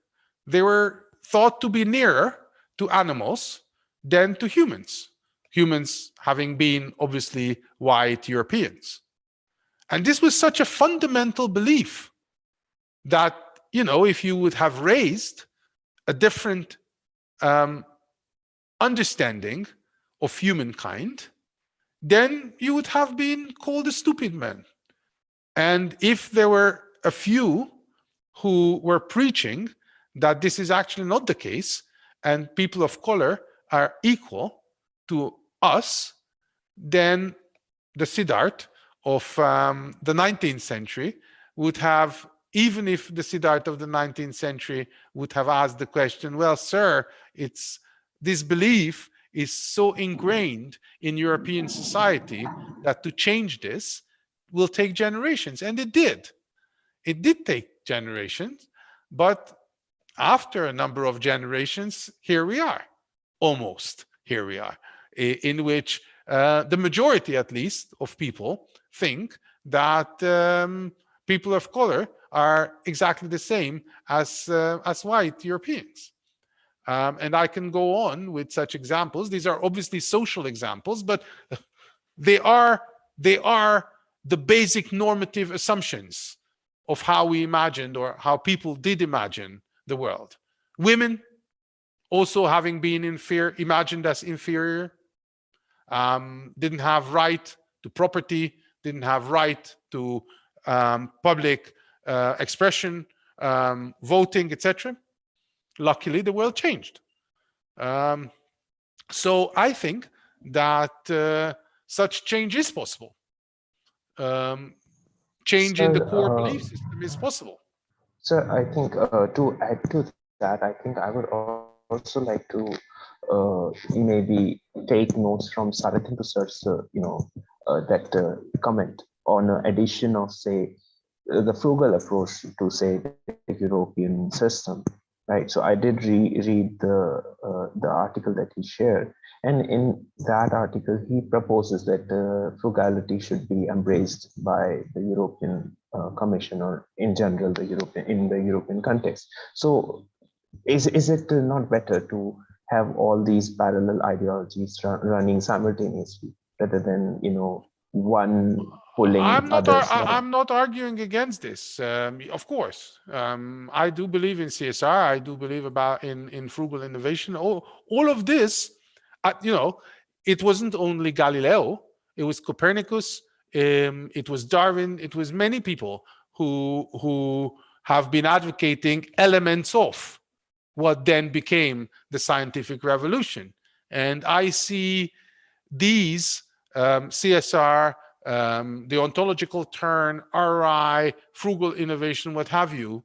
[SPEAKER 2] They were thought to be nearer to animals than to humans. Humans having been obviously white Europeans. And this was such a fundamental belief that, if you would have raised a different understanding of humankind, then you would have been called a stupid man. And if there were a few who were preaching that this is actually not the case, and people of color are equal to us, then the Siddharth of the 19th century would have, even if the Siddharth of the 19th century would have asked the question, well, sir, it's this belief is so ingrained in European society that to change this will take generations. And it did. It did take generations, but after a number of generations, here we are, almost here we are, in which the majority, at least, of people think that people of color are exactly the same as white Europeans. And I can go on with such examples. These are obviously social examples, but they are the basic normative assumptions of how we imagined, or how people did imagine, the world. Women also having been imagined as inferior, didn't have right to property, didn't have right to public expression, voting, etc. Luckily, the world changed. So I think that such change is possible. Change in the core belief system is possible.
[SPEAKER 7] Sir, I think to add to that, I think I would also like to maybe take notes from Sarathan to search, that comment on addition of, say, the frugal approach to, say, the European system, right? So I did read the article that he shared, and in that article he proposes that frugality should be embraced by the European Commission, or in general in the European context. So is it not better to have all these parallel ideologies running simultaneously rather than one pulling others?
[SPEAKER 2] I'm not arguing against this. Of course, I do believe in CSR. I do believe in frugal innovation. All of this, it wasn't only Galileo. It was Copernicus. It was Darwin. It was many people who have been advocating elements of what then became the scientific revolution. And I see these CSR, the ontological turn, RRI, frugal innovation, what have you,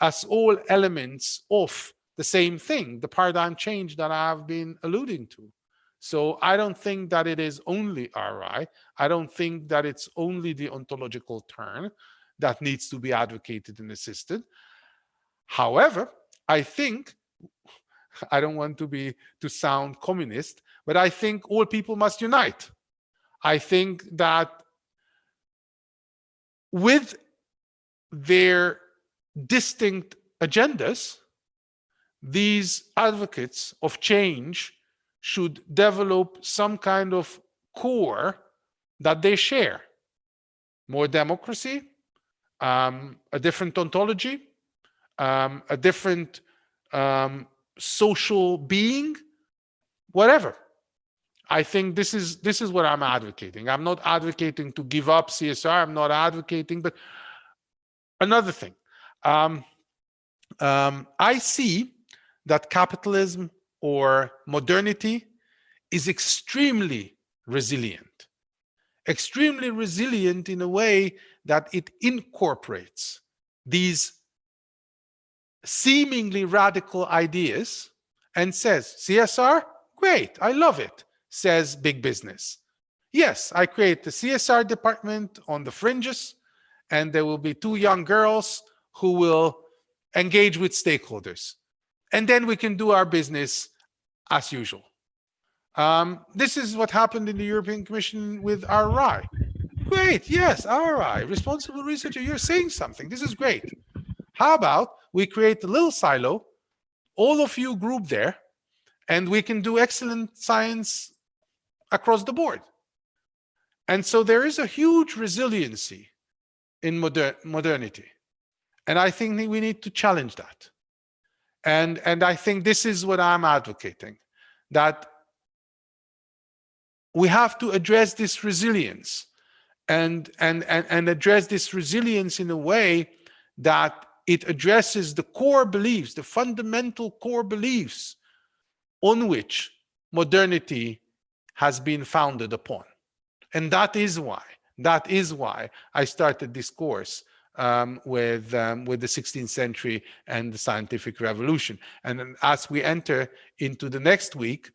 [SPEAKER 2] as all elements of the same thing, the paradigm change that I've been alluding to. So I don't think that it is only RRI. I don't think that it's only the ontological turn that needs to be advocated and assisted. However, I think, I don't want to sound communist, but I think all people must unite. I think that with their distinct agendas, these advocates of change should develop some kind of core that they share. More democracy, a different ontology, a different social being, whatever. I think this is what I'm advocating. I'm not advocating to give up CSR. I'm not advocating, but another thing. I see that capitalism or modernity is extremely resilient in a way that it incorporates these seemingly radical ideas and says, CSR, great, I love it, says big business. Yes, I create the CSR department on the fringes, and there will be 2 young girls who will engage with stakeholders. And then we can do our business as usual. This is what happened in the European Commission with RRI. Great, yes, RRI, responsible researcher, you're saying something. This is great. How about we create a little silo, all of you group there, and we can do excellent science across the board. And so there is a huge resiliency in modernity. And I think we need to challenge that. And I think this is what I'm advocating, that we have to address this resilience and address this resilience in a way that it addresses the core beliefs, the fundamental core beliefs on which modernity has been founded upon. And that is why I started this course with the 16th century and the scientific revolution. And then as we enter into the next week,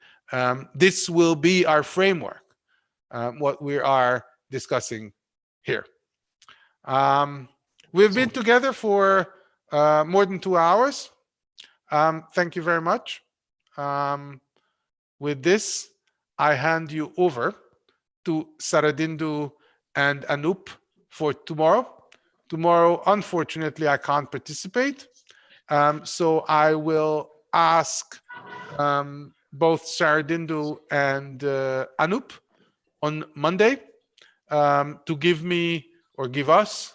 [SPEAKER 2] this will be our framework, what we are discussing here. We've been together for more than 2 hours. Thank you very much. With this, I hand you over to Saradindu and Anup for tomorrow. Tomorrow, unfortunately, I can't participate. So I will ask both Saradindu and Anup on Monday to give me or give us,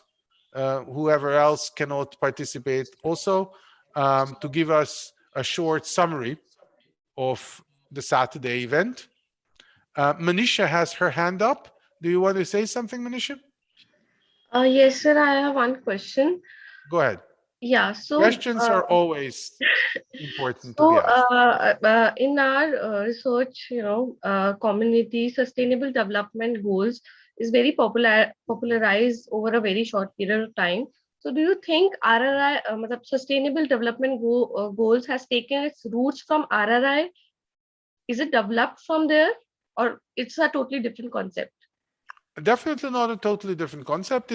[SPEAKER 2] whoever else cannot participate also, to give us a short summary of the Saturday event. Manisha has her hand up. Do you want to say something, Manisha?
[SPEAKER 8] Yes, sir. I have one question.
[SPEAKER 2] Go ahead.
[SPEAKER 8] Yeah. So
[SPEAKER 2] questions are always important to be asked.
[SPEAKER 8] In our research, community sustainable development goals is very popularized over a very short period of time. So, do you think RRI, sustainable development goals, has taken its roots from RRI? Is it developed from there, or it's a totally different concept?
[SPEAKER 2] Definitely not a totally different concept.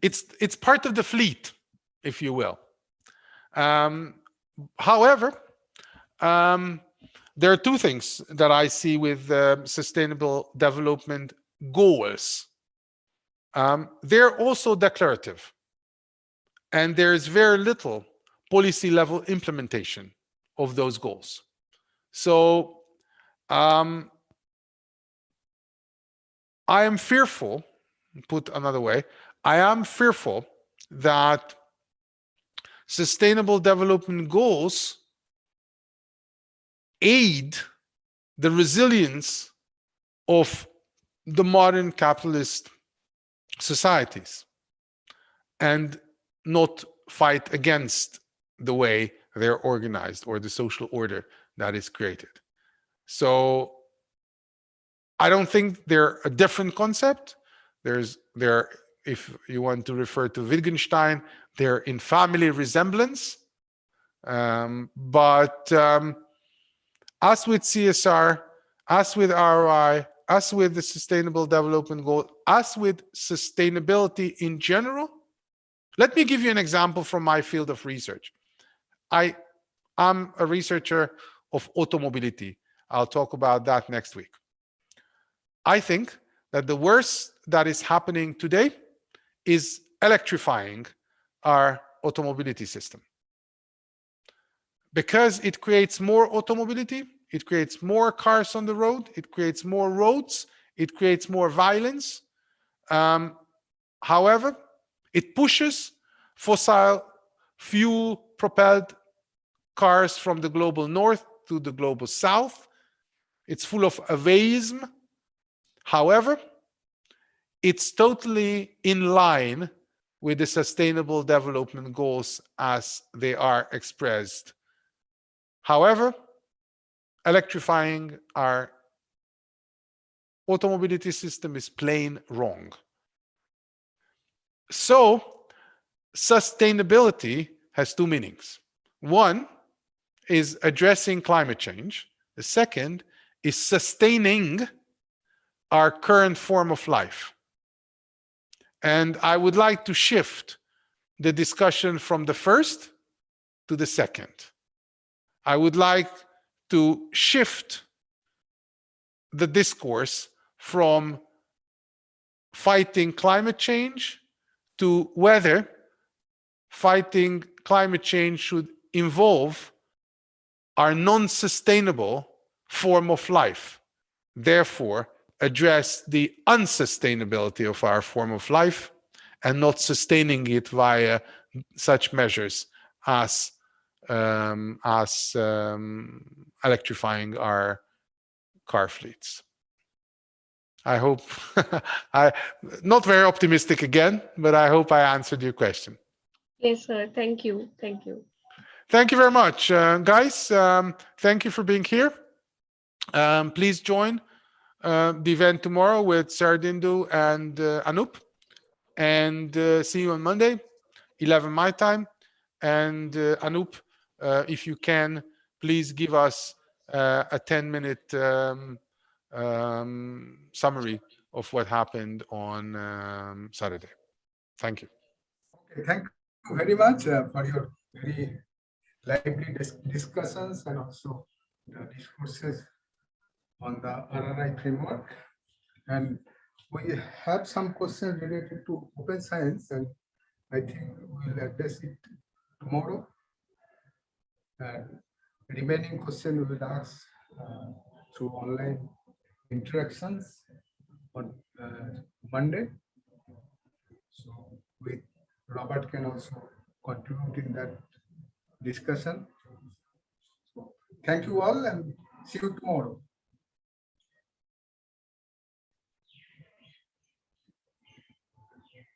[SPEAKER 2] It's part of the fleet, if you will. However, there are two things that I see with sustainable development goals. They're also declarative, and there is very little policy level implementation of those goals. So I am fearful, put another way, I am fearful that sustainable development goals aid the resilience of the modern capitalist societies and not fight against the way they're organized or the social order that is created. So I don't think they're a different concept. They're, if you want to refer to Wittgenstein, they're in family resemblance. But as with CSR, as with RRI, as with the Sustainable Development Goal, as with sustainability in general, let me give you an example from my field of research. I am a researcher of automobility. I'll talk about that next week. I think that the worst that is happening today is electrifying our automobility system. Because it creates more automobility, it creates more cars on the road, it creates more roads, it creates more violence. However, it pushes fossil fuel-propelled cars from the global north to the global south. It's full of atheism. However, it's totally in line with the Sustainable Development Goals as they are expressed. However, electrifying our automobility system is plain wrong. So, sustainability has two meanings. One is addressing climate change. The second is sustaining our current form of life. And I would like to shift the discussion from the first to the second. I would like to shift the discourse from fighting climate change to whether fighting climate change should involve our non-sustainable form of life. Therefore, address the unsustainability of our form of life and not sustaining it via such measures as electrifying our car fleets. I hope, not very optimistic again, but I hope I answered your question.
[SPEAKER 8] Yes, sir. Thank you. Thank you.
[SPEAKER 2] Thank you very much, guys. Thank you for being here. Please join the event tomorrow with Sardindu and Anup. And see you on Monday, 11 my time. And Anup, if you can, please give us a 10-minute summary of what happened on Saturday. Thank you.
[SPEAKER 1] Okay, thank you very much for your very lively discussions and also the discourses on the RRI framework. And we have some questions related to open science, and I think we'll address it tomorrow. And remaining question we will ask through online interactions on Monday. So Robert can also contribute in that discussion. So thank you all and see you tomorrow.